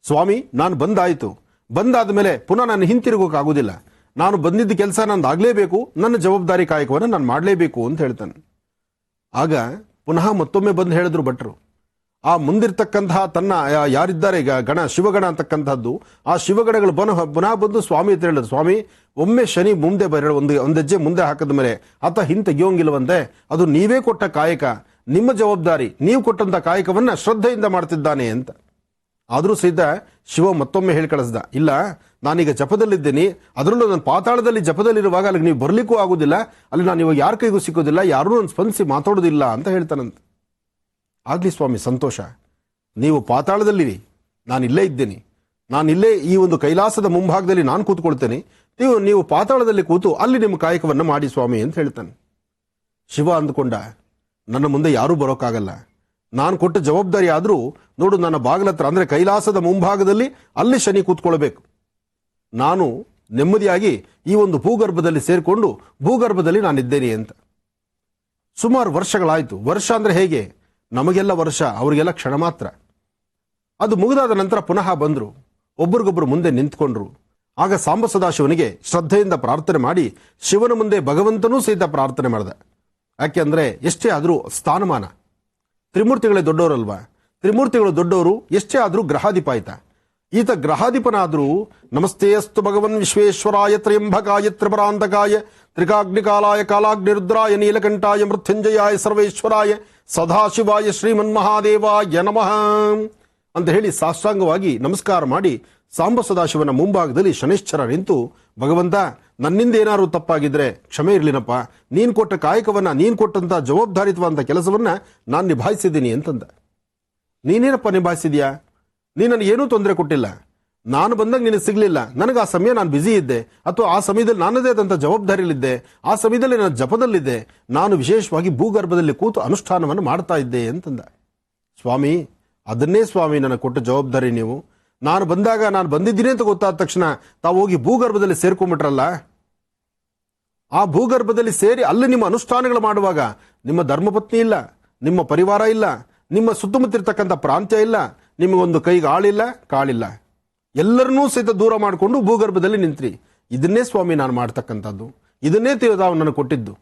ಸ್ವಾಮಿ, ನಾನು ಬಂದಾಯಿತು, ಬಂದಾದ ಮೇಲೆ ಪುನಃ ನಾನು ಹಿಂತಿರುಗೋಕ್ಕಾಗೋದಿಲ್ಲ, ನಾನು ಬಂದಿದ್ದ ಕೆಲಸ ನಂದು ಆಗ್ಲೇಬೇಕು, ನನ್ನ ಜವಾಬ್ದಾರಿ ಕಾಯಕವನ್ನು ನಾನು ಮಾಡಲೇಬೇಕು ಅಂತ ಹೇಳ್ತಾನೆ. ಆಗ ಪುನಃ ಮತ್ತೊಮ್ಮೆ ಬಂದು ಹೇಳಿದ್ರು ಭಟ್ರು, ಆ ಮುಂದಿರ್ತಕ್ಕಂತಹ ತನ್ನ ಯಾರಿದ್ದಾರೆ ಈಗ ಗಣ ಶಿವಗಣ ಅಂತಕ್ಕಂಥದ್ದು, ಆ ಶಿವಗಣಗಳು ಪುನಃ ಬಂದು ಸ್ವಾಮಿ ಅಂತ ಹೇಳಿದ್ರು, ಸ್ವಾಮಿ ಒಮ್ಮೆ ಶನಿ ಮುಂದೆ ಒಂದು ಹೆಜ್ಜೆ ಮುಂದೆ ಹಾಕಿದ ಮೇಲೆ ಆತ ಹಿಂತೆಗೆಯೋಂಗಿಲ್ವಂತೆ, ಅದು ನೀವೇ ಕೊಟ್ಟ ಕಾಯಕ, ನಿಮ್ಮ ಜವಾಬ್ದಾರಿ, ನೀವು ಕೊಟ್ಟಂತ ಕಾಯಕವನ್ನ ಶ್ರದ್ಧೆಯಿಂದ ಮಾಡ್ತಿದ್ದಾನೆ ಅಂತ. ಆದರೂ ಸಹಿತ ಶಿವ ಮತ್ತೊಮ್ಮೆ ಹೇಳಿ ಕಳಿಸ್ದ, ಇಲ್ಲ ನಾನೀಗ ಜಪದಲ್ಲಿದ್ದೇನೆ, ಅದರಲ್ಲೂ ನಾನು ಪಾತಾಳದಲ್ಲಿ ಜಪದಲ್ಲಿರುವಾಗ ಅಲ್ಲಿಗೆ ನೀವು ಬರ್ಲಿಕ್ಕೂ ಆಗುದಿಲ್ಲ, ಅಲ್ಲಿ ನಾನು ಇವಾಗ ಯಾರ ಕೈಗೂ ಸಿಕ್ಕೋದಿಲ್ಲ, ಯಾರೂ ನಾನು ಸ್ಪಂದಿಸಿ ಮಾತಾಡೋದಿಲ್ಲ ಅಂತ ಹೇಳ್ತಾನಂತೆ. ಆಗ್ಲಿ ಸ್ವಾಮಿ ಸಂತೋಷ, ನೀವು ಪಾತಾಳದಲ್ಲಿರಿ, ನಾನು ಇಲ್ಲೇ ಇದ್ದೇನೆ, ನಾನಿಲ್ಲೇ ಈ ಒಂದು ಕೈಲಾಸದ ಮುಂಭಾಗದಲ್ಲಿ ನಾನು ಕೂತ್ಕೊಳ್ತೇನೆ, ನೀವು ಪಾತಾಳದಲ್ಲಿ ಕೂತು ಅಲ್ಲಿ ನಿಮ್ಮ ಕಾಯಕವನ್ನು ಮಾಡಿ ಸ್ವಾಮಿ ಅಂತ ಹೇಳ್ತಾನೆ. ಶಿವ ಅಂದುಕೊಂಡ, ನನ್ನ ಮುಂದೆ ಯಾರೂ ಬರೋಕ್ಕಾಗಲ್ಲ, ನಾನು ಕೊಟ್ಟ ಜವಾಬ್ದಾರಿ ಆದರೂ ನೋಡು ನನ್ನ ಬಾಗಿಲತ್ರ ಅಂದ್ರೆ ಕೈಲಾಸದ ಮುಂಭಾಗದಲ್ಲಿ ಅಲ್ಲಿ ಶನಿ ಕೂತ್ಕೊಳ್ಬೇಕು, ನಾನು ನೆಮ್ಮದಿಯಾಗಿ ಈ ಒಂದು ಭೂಗರ್ಭದಲ್ಲಿ ಸೇರಿಕೊಂಡು ಭೂಗರ್ಭದಲ್ಲಿ ನಾನಿದ್ದೇನೆ ಅಂತ. ಸುಮಾರು ವರ್ಷಗಳಾಯ್ತು. ವರ್ಷ ಅಂದ್ರೆ ಹೇಗೆ, ನಮಗೆಲ್ಲ ವರ್ಷ, ಅವರಿಗೆಲ್ಲ ಕ್ಷಣ ಮಾತ್ರ. ಅದು ಮುಗಿದಾದ ನಂತರ ಪುನಃ ಬಂದ್ರು, ಒಬ್ಬರಿಗೊಬ್ಬರು ಮುಂದೆ ನಿಂತ್ಕೊಂಡ್ರು. ಆಗ ಸಾಂಬ ಸದಾಶಿವನಿಗೆ ಶ್ರದ್ಧೆಯಿಂದ ಪ್ರಾರ್ಥನೆ ಮಾಡಿ ಶಿವನ ಮುಂದೆ ಭಗವಂತನೂ ಸಹಿತ ಪ್ರಾರ್ಥನೆ ಮಾಡಿದ. ಯಾಕೆ ಅಂದ್ರೆ ಎಷ್ಟೇ ಆದರೂ ಸ್ಥಾನಮಾನ, ತ್ರಿಮೂರ್ತಿಗಳೇ ದೊಡ್ಡವರಲ್ವಾ, ತ್ರಿಮೂರ್ತಿಗಳು ದೊಡ್ಡವರು, ಎಷ್ಟೇ ಆದರೂ ಗ್ರಹಾಧಿಪಾಯಿತ, ಈತ ಗ್ರಹಾಧಿಪನಾದರೂ ನಮಸ್ತೆ ಅಸ್ತು ಭಗವನ್ ವಿಶ್ವೇಶ್ವರಾಯ ತ್ರ್ಯಂಬಕಾಯ ತ್ರಿಪರಾಂತಕಾಯ ತ್ರಿಕಾಗ್ನಿಕಾಲಾಯ ಕಾಲಾಗ್ನಿರುದ್ರಾಯ ನೀಲಕಂಠಾಯ ಮೃತ್ಯುಂಜಯಾಯ ಸರ್ವೇಶ್ವರಾಯ ಸದಾಶಿವಾಯ ಶ್ರೀಮನ್ಮಹಾದೇವಾಯ ನಮಃ ಅಂತ ಹೇಳಿ ಸಾಷ್ಟಾಂಗವಾಗಿ ನಮಸ್ಕಾರ ಮಾಡಿ ಸಾಂಬ ಸದಾಶಿವನ ಮುಂಭಾಗದಲ್ಲಿ ಶನೈಶ್ಚರ ನಿಂತು, ಭಗವಂತ ನನ್ನಿಂದ ಏನಾದ್ರು ತಪ್ಪಾಗಿದ್ರೆ ಕ್ಷಮೆ ಇರ್ಲಿನಪ್ಪ, ನೀನ್ ಕೊಟ್ಟ ಕಾಯಕವನ್ನ, ನೀನ್ ಕೊಟ್ಟಂತ ಜವಾಬ್ದಾರಿತ್ವಂತ ಕೆಲಸವನ್ನ ನಾನು ನಿಭಾಯಿಸಿದ್ದೀನಿ ಅಂತಂದ. ನೀನೇನಪ್ಪ ನಿಭಾಯಿಸಿದ್ಯಾ, ನೀ ನನಗೆ ಏನೂ ತೊಂದರೆ ಕೊಟ್ಟಿಲ್ಲ, ನಾನು ಬಂದಾಗ ನಿನಗೆ ಸಿಗ್ಲಿಲ್ಲ, ನನಗೆ ಆ ಸಮಯ ನಾನು ಬ್ಯುಸಿ ಇದ್ದೆ, ಅಥವಾ ಆ ಸಮಯದಲ್ಲಿ ನನ್ನದೇ ಆದಂಥ ಜವಾಬ್ದಾರಿಯಲ್ಲಿದ್ದೆ, ಆ ಸಮಯದಲ್ಲಿ ನಾನು ಜಪದಲ್ಲಿದ್ದೆ, ನಾನು ವಿಶೇಷವಾಗಿ ಭೂಗರ್ಭದಲ್ಲಿ ಕೂತು ಅನುಷ್ಠಾನವನ್ನು ಮಾಡ್ತಾ ಇದ್ದೆ ಅಂತಂದ. ಸ್ವಾಮಿ, ಅದನ್ನೇ ಸ್ವಾಮಿ ನನಗೆ ಕೊಟ್ಟ ಜವಾಬ್ದಾರಿ ನೀವು, ನಾನು ಬಂದಾಗ ನಾನು ಬಂದಿದ್ದೀನಿ ಅಂತ ಗೊತ್ತಾದ ತಕ್ಷಣ ತಾವು ಹೋಗಿ ಭೂಗರ್ಭದಲ್ಲಿ ಸೇರ್ಕೊಂಡ್ಬಿಟ್ರಲ್ಲ, ಆ ಭೂಗರ್ಭದಲ್ಲಿ ಸೇರಿ ಅಲ್ಲಿ ನಿಮ್ಮ ಅನುಷ್ಠಾನಗಳು ಮಾಡುವಾಗ ನಿಮ್ಮ ಧರ್ಮಪತ್ನಿ ಇಲ್ಲ, ನಿಮ್ಮ ಪರಿವಾರ ಇಲ್ಲ, ನಿಮ್ಮ ಸುತ್ತಮುತ್ತ ಇರ್ತಕ್ಕಂಥ ಪ್ರಾಂತ್ಯ ಇಲ್ಲ, ನಿಮಗೊಂದು ಕೈಗೆ ಆಳಿಲ್ಲ ಕಾಳಿಲ್ಲ, ಎಲ್ಲರನ್ನೂ ಸಹಿತ ದೂರ ಮಾಡಿಕೊಂಡು ಭೂಗರ್ಭದಲ್ಲಿ ನಿಂತ್ರಿ. ಇದನ್ನೇ ಸ್ವಾಮಿ ನಾನು ಮಾಡ್ತಕ್ಕಂಥದ್ದು, ಇದನ್ನೇ ತಾವು ನನಗೆ ಕೊಟ್ಟಿದ್ದು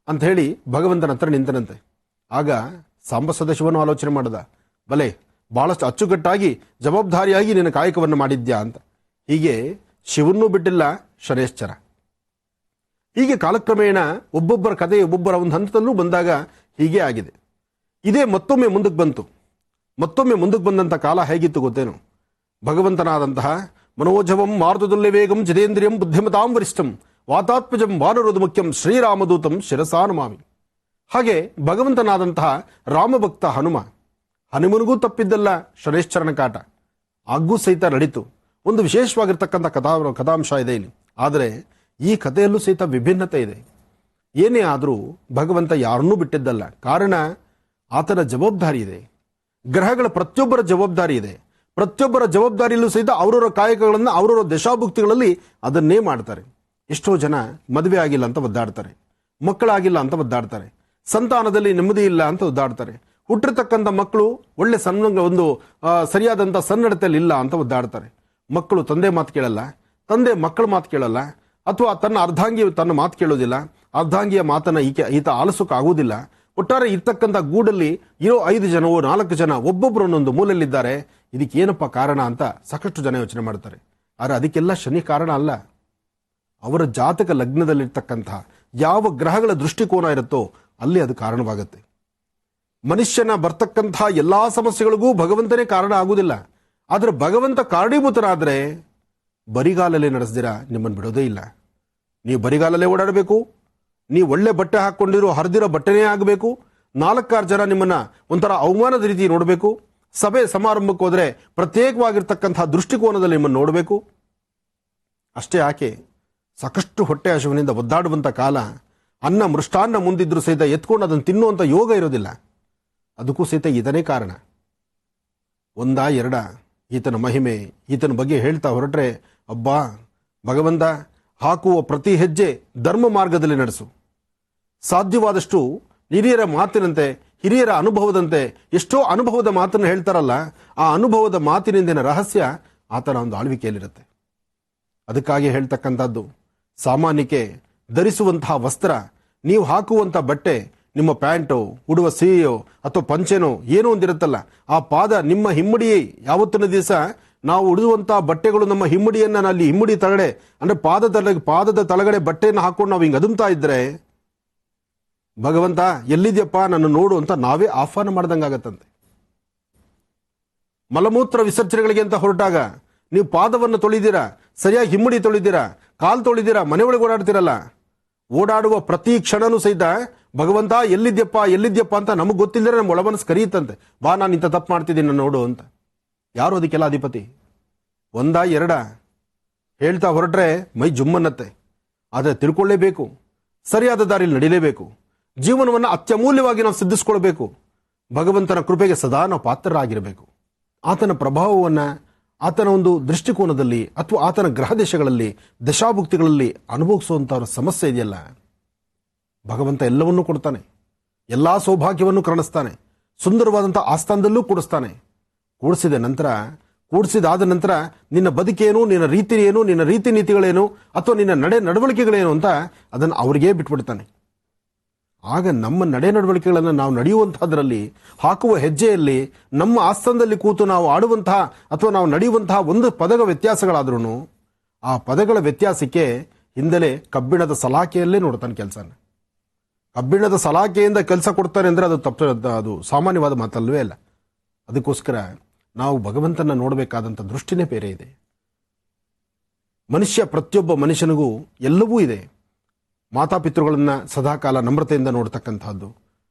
ಅಂತ ಹೇಳಿ ಭಗವಂತನ ಹತ್ರ ನಿಂತನಂತೆ. ಆಗ ಸಾಂಬ ಸದಾಶಿವನು ಆಲೋಚನೆ ಮಾಡಿದ, ಬಲೆ ಬಹಳಷ್ಟು ಅಚ್ಚುಕಟ್ಟಾಗಿ ಜವಾಬ್ದಾರಿಯಾಗಿ ನಿನ್ನ ಕಾಯಕವನ್ನು ಮಾಡಿದ್ಯಾ ಅಂತ. ಹೀಗೆ ಶಿವನ್ನೂ ಬಿಟ್ಟಿಲ್ಲ ಶನೈಶ್ಚರ. ಹೀಗೆ ಕಾಲಕ್ರಮೇಣ ಒಬ್ಬೊಬ್ಬರ ಕಥೆ ಒಬ್ಬೊಬ್ಬರ ಒಂದು ಹಂತದಲ್ಲೂ ಬಂದಾಗ ಹೀಗೆ ಆಗಿದೆ. ಇದೇ ಮತ್ತೊಮ್ಮೆ ಮುಂದಕ್ಕೆ ಬಂತು. ಮತ್ತೊಮ್ಮೆ ಮುಂದಕ್ಕೆ ಬಂದಂಥ ಕಾಲ ಹೇಗಿತ್ತು ಗೊತ್ತೇನು? ಭಗವಂತನಾದಂತಹ ಮನೋಜವಂ ಮಾರುತದುಲ್ಯ ವೇಗಂ ಜಿತೇಂದ್ರಿಯಂ ಬುದ್ಧಿಮತಾಂ ವರಿಷ್ಠಂ ವಾತಾತ್ಮಜಂ ವಾನರೋಧ ಮುಖ್ಯಂ ಶ್ರೀರಾಮದೂತಂ ಶಿರಸಾನಮಾಮಿ. ಹಾಗೆ ಭಗವಂತನಾದಂತಹ ರಾಮಭಕ್ತ ಹನುಮನಿಗೂ ತಪ್ಪಿದ್ದಲ್ಲ ಶನೈಶ್ಚರನ ಕಾಟ, ಆಗೂ ಸಹಿತ ನಡೀತು. ಒಂದು ವಿಶೇಷವಾಗಿರ್ತಕ್ಕಂಥ ಕಥಾಂಶ ಇದೆ ಇಲ್ಲಿ. ಆದರೆ ಈ ಕಥೆಯಲ್ಲೂ ಸಹಿತ ವಿಭಿನ್ನತೆ ಇದೆ. ಏನೇ ಆದರೂ ಭಗವಂತ ಯಾರನ್ನೂ ಬಿಟ್ಟಿದ್ದಲ್ಲ. ಕಾರಣ ಆತನ ಜವಾಬ್ದಾರಿ ಇದೆ, ಗ್ರಹಗಳ ಪ್ರತಿಯೊಬ್ಬರ ಜವಾಬ್ದಾರಿ ಇದೆ. ಪ್ರತಿಯೊಬ್ಬರ ಜವಾಬ್ದಾರಿಯಲ್ಲೂ ಸಹಿತ ಅವರವರ ಕಾಯಕಗಳನ್ನು ಅವರವರ ದಶಾಭುಕ್ತಿಗಳಲ್ಲಿ ಅದನ್ನೇ ಮಾಡ್ತಾರೆ. ಎಷ್ಟೋ ಜನ ಮದುವೆ ಆಗಿಲ್ಲ ಅಂತ ಒದ್ದಾಡ್ತಾರೆ, ಮಕ್ಕಳಾಗಿಲ್ಲ ಅಂತ ಒದ್ದಾಡ್ತಾರೆ, ಸಂತಾನದಲ್ಲಿ ನೆಮ್ಮದಿ ಇಲ್ಲ ಅಂತ ಒದ್ದಾಡ್ತಾರೆ, ಹುಟ್ಟಿರ್ತಕ್ಕಂಥ ಮಕ್ಕಳು ಒಳ್ಳೆ ಒಂದು ಸರಿಯಾದಂಥ ಸನ್ನಡತೆಯಲ್ಲಿ ಇಲ್ಲ ಅಂತ ಒದ್ದಾಡ್ತಾರೆ. ಮಕ್ಕಳು ತಂದೆ ಮಾತು ಕೇಳಲ್ಲ, ತಂದೆ ಮಕ್ಕಳ ಮಾತು ಕೇಳಲ್ಲ, ಅಥವಾ ತನ್ನ ಅರ್ಧಾಂಗಿ ತನ್ನ ಮಾತು ಕೇಳೋದಿಲ್ಲ, ಅರ್ಧಾಂಗಿಯ ಮಾತನ್ನ ಈತ ಆಲಿಸೋಕ್ಕಾಗುವುದಿಲ್ಲ. ಒಟ್ಟಾರೆ ಇರ್ತಕ್ಕಂಥ ಗೂಡಲ್ಲಿ ಇರೋ 5 ಜನವೋ 4 ಜನ ಒಬ್ಬೊಬ್ಬರು ಒಂದೊಂದು ಮೂಲೆಯಲ್ಲಿದ್ದಾರೆ. ಇದಕ್ಕೆ ಏನಪ್ಪ ಕಾರಣ ಅಂತ ಸಾಕಷ್ಟು ಜನ ಯೋಚನೆ ಮಾಡ್ತಾರೆ. ಆದರೆ ಅದಕ್ಕೆಲ್ಲ ಶನಿ ಕಾರಣ ಅಲ್ಲ. ಅವರ ಜಾತಕ ಲಗ್ನದಲ್ಲಿರ್ತಕ್ಕಂತಹ ಯಾವ ಗ್ರಹಗಳ ದೃಷ್ಟಿಕೋನ ಇರುತ್ತೋ ಅಲ್ಲಿ ಅದು ಕಾರಣವಾಗುತ್ತೆ. ಮನುಷ್ಯನ ಬರ್ತಕ್ಕಂತಹ ಎಲ್ಲಾ ಸಮಸ್ಯೆಗಳಿಗೂ ಭಗವಂತನೇ ಕಾರಣ ಆಗುವುದಿಲ್ಲ. ಆದರೆ ಭಗವಂತ ಕಾರಣೀಭೂತರಾದರೆ ಬರಿಗಾಲಲ್ಲೇ ನಡೆಸ್ದಿರ ನಿಮ್ಮನ್ನು ಬಿಡೋದೇ ಇಲ್ಲ. ನೀವು ಬರಿಗಾಲಲ್ಲೇ ಓಡಾಡಬೇಕು, ನೀವು ಒಳ್ಳೆ ಬಟ್ಟೆ ಹಾಕ್ಕೊಂಡಿರೋ ಹರಿದಿರೋ ಬಟ್ಟೆನೇ ಆಗಬೇಕು, 4-6 ಜನ ನಿಮ್ಮನ್ನ ಒಂಥರ ಅವಮಾನದ ರೀತಿ ನೋಡಬೇಕು. ಸಭೆ ಸಮಾರಂಭಕ್ಕೆ ಹೋದರೆ ಪ್ರತ್ಯೇಕವಾಗಿರ್ತಕ್ಕಂಥ ದೃಷ್ಟಿಕೋನದಲ್ಲಿ ನಿಮ್ಮನ್ನು ನೋಡಬೇಕು. ಅಷ್ಟೇ ಯಾಕೆ, ಸಾಕಷ್ಟು ಹೊಟ್ಟೆ ಹಸಿವಿನಿಂದ ಒದ್ದಾಡುವಂಥ ಕಾಲ, ಅನ್ನ ಮೃಷ್ಟಾನ್ನ ಮುಂದಿದ್ರು ಸಹಿತ ಎತ್ಕೊಂಡು ಅದನ್ನು ತಿನ್ನುವಂಥ ಯೋಗ ಇರೋದಿಲ್ಲ. ಅದಕ್ಕೂ ಸಹಿತ ಇದನ್ನೇ ಕಾರಣ. 1-2 ಈತನ ಮಹಿಮೆ, ಈತನ ಬಗ್ಗೆ ಹೇಳ್ತಾ ಹೊರಟ್ರೆ, ಅಬ್ಬಾ ಭಗವಂತ, ಹಾಕುವ ಪ್ರತಿ ಹೆಜ್ಜೆ ಧರ್ಮ ಮಾರ್ಗದಲ್ಲಿ ನಡೆಸು. ಸಾಧ್ಯವಾದಷ್ಟು ಹಿರಿಯರ ಮಾತಿನಂತೆ, ಹಿರಿಯರ ಅನುಭವದಂತೆ, ಎಷ್ಟೋ ಅನುಭವದ ಮಾತನ್ನು ಹೇಳ್ತಾರಲ್ಲ, ಆ ಅನುಭವದ ಮಾತಿನಿಂದಿನ ರಹಸ್ಯ ಆತನ ಒಂದು ಆಳ್ವಿಕೆಯಲ್ಲಿರುತ್ತೆ. ಅದಕ್ಕಾಗಿ ಹೇಳ್ತಕ್ಕಂಥದ್ದು, ಸಾಮಾನ್ಯಕ್ಕೆ ಧರಿಸುವಂತಹ ವಸ್ತ್ರ, ನೀವು ಹಾಕುವಂಥ ಬಟ್ಟೆ, ನಿಮ್ಮ ಪ್ಯಾಂಟೋ, ಉಡುವ ಸೀಯೋ ಅಥವಾ ಪಂಚೆನೋ ಏನೋ ಒಂದಿರುತ್ತಲ್ಲ, ಆ ಪಾದ ನಿಮ್ಮ ಹಿಮ್ಮಡಿ. ಯಾವತ್ತಿನ ದಿವಸ ನಾವು ಉಡುವಂಥ ಬಟ್ಟೆಗಳು ನಮ್ಮ ಹಿಮ್ಮಡಿಯನ್ನು ಅಲ್ಲಿ ಹಿಮ್ಮಡಿ ತಳಗಡೆ ಅಂದರೆ ಪಾದದ ತಳಗಡೆ ಬಟ್ಟೆಯನ್ನು ಹಾಕೊಂಡು ನಾವು ಹಿಂಗೆ ಅದುಮ್ತಾ ಇದ್ರೆ, ಭಗವಂತ ಎಲ್ಲಿದ್ಯಪ್ಪ ನನ್ನ ನೋಡು ಅಂತ ನಾವೇ ಆಹ್ವಾನ ಮಾಡ್ದಂಗಾಗತ್ತಂತೆ. ಮಲಮೂತ್ರ ವಿಸರ್ಜನೆಗಳಿಗೆ ಅಂತ ಹೊರಟಾಗ ನೀವು ಪಾದವನ್ನು ತೊಳಿದ್ದೀರಾ, ಸರಿಯಾಗಿ ಹಿಮ್ಮಡಿ ತೊಳಿದ್ದೀರಾ, ಕಾಲು ತೊಳಿದ್ದೀರಾ, ಮನೆಯೊಳಗೆ ಓಡಾಡ್ತಿರಲ್ಲ, ಓಡಾಡುವ ಪ್ರತಿ ಕ್ಷಣನೂ ಸಹಿತ ಭಗವಂತ ಎಲ್ಲಿದ್ಯಪ್ಪ ಅಂತ ನಮಗೆ ಗೊತ್ತಿಲ್ಲದ್ರೆ ನಮ್ಮ ಒಳಮನಸ್ಸು ಕರೆಯುತ್ತಂತೆ, ಬಾ ನಾನು ಇಂಥ ತಪ್ಪು ಮಾಡ್ತಿದ್ದೀನಿ ನೋಡು ಅಂತ. ಯಾರು ಅದಕ್ಕೆಲ್ಲ ಅಧಿಪತಿ? 1-2 ಹೇಳ್ತಾ ಹೊರಟ್ರೆ ಮೈ ಜುಮ್ಮನ್ನತ್ತೆ. ಆದರೆ ತಿಳ್ಕೊಳ್ಳೇಬೇಕು, ಸರಿಯಾದ ದಾರಿಯಲ್ಲಿ ನಡಿಲೇಬೇಕು. ಜೀವನವನ್ನು ಅತ್ಯಮೂಲ್ಯವಾಗಿ ನಾವು ಸಿದ್ಧಿಸ್ಕೊಳ್ಬೇಕು. ಭಗವಂತನ ಕೃಪೆಗೆ ಸದಾ ನಾವು ಪಾತ್ರರಾಗಿರಬೇಕು. ಆತನ ಪ್ರಭಾವವನ್ನು ಆತನ ಒಂದು ದೃಷ್ಟಿಕೋನದಲ್ಲಿ ಅಥವಾ ಆತನ ಗ್ರಹ ದೇಶಗಳಲ್ಲಿ, ದಶಾಭುಕ್ತಿಗಳಲ್ಲಿ ಅನುಭವಿಸುವಂಥ ಸಮಸ್ಯೆ ಇದೆಯಲ್ಲ, ಭಗವಂತ ಎಲ್ಲವನ್ನೂ ಕೊಡ್ತಾನೆ, ಎಲ್ಲ ಸೌಭಾಗ್ಯವನ್ನು ಕರುಣಿಸ್ತಾನೆ, ಸುಂದರವಾದಂಥ ಆಸ್ಥಾನದಲ್ಲೂ ಕೂಡಿಸ್ತಾನೆ. ಕೂಡಿಸಿದಾದ ನಂತರ ನಿನ್ನ ಬದುಕೇನು, ನಿನ್ನ ರೀತಿ ಏನು, ನಿನ್ನ ರೀತಿ ನೀತಿಗಳೇನು ಅಥವಾ ನಿನ್ನ ನಡವಳಿಕೆಗಳೇನು ಅಂತ ಅದನ್ನು ಅವರಿಗೇ ಬಿಟ್ಬಿಡ್ತಾನೆ. ಆಗ ನಮ್ಮ ನಡವಳಿಕೆಗಳನ್ನು ನಾವು ನಡೆಯುವಂತಹದ್ರಲ್ಲಿ, ಹಾಕುವ ಹೆಜ್ಜೆಯಲ್ಲಿ, ನಮ್ಮ ಆಸ್ಥಾನದಲ್ಲಿ ಕೂತು ನಾವು ಆಡುವಂತಹ ಅಥವಾ ನಾವು ನಡೆಯುವಂತಹ ಒಂದು ಪದಗಳ ವ್ಯತ್ಯಾಸಗಳಾದ್ರೂ ಆ ಪದಗಳ ವ್ಯತ್ಯಾಸಕ್ಕೆ ಹಿಂದಲೇ ಕಬ್ಬಿಣದ ಸಲಾಕೆಯಲ್ಲೇ ನೋಡ್ತಾನೆ ಕೆಲಸನ. ಕಬ್ಬಿಣದ ಸಲಾಕೆಯಿಂದ ಕೆಲಸ ಕೊಡ್ತಾನೆ ಅಂದರೆ ಅದು ಸಾಮಾನ್ಯವಾದ ಮಾತಲ್ವೇ ಅಲ್ಲ. ಅದಕ್ಕೋಸ್ಕರ ನಾವು ಭಗವಂತನ ನೋಡಬೇಕಾದಂಥ ದೃಷ್ಟಿನೇ ಬೇರೆ ಇದೆ. ಪ್ರತಿಯೊಬ್ಬ ಮನುಷ್ಯನಿಗೂ ಎಲ್ಲವೂ ಇದೆ. ಮಾತಾಪಿತೃಗಳನ್ನು ಸದಾಕಾಲ ನಮ್ರತೆಯಿಂದ ನೋಡ್ತಕ್ಕಂಥದ್ದು,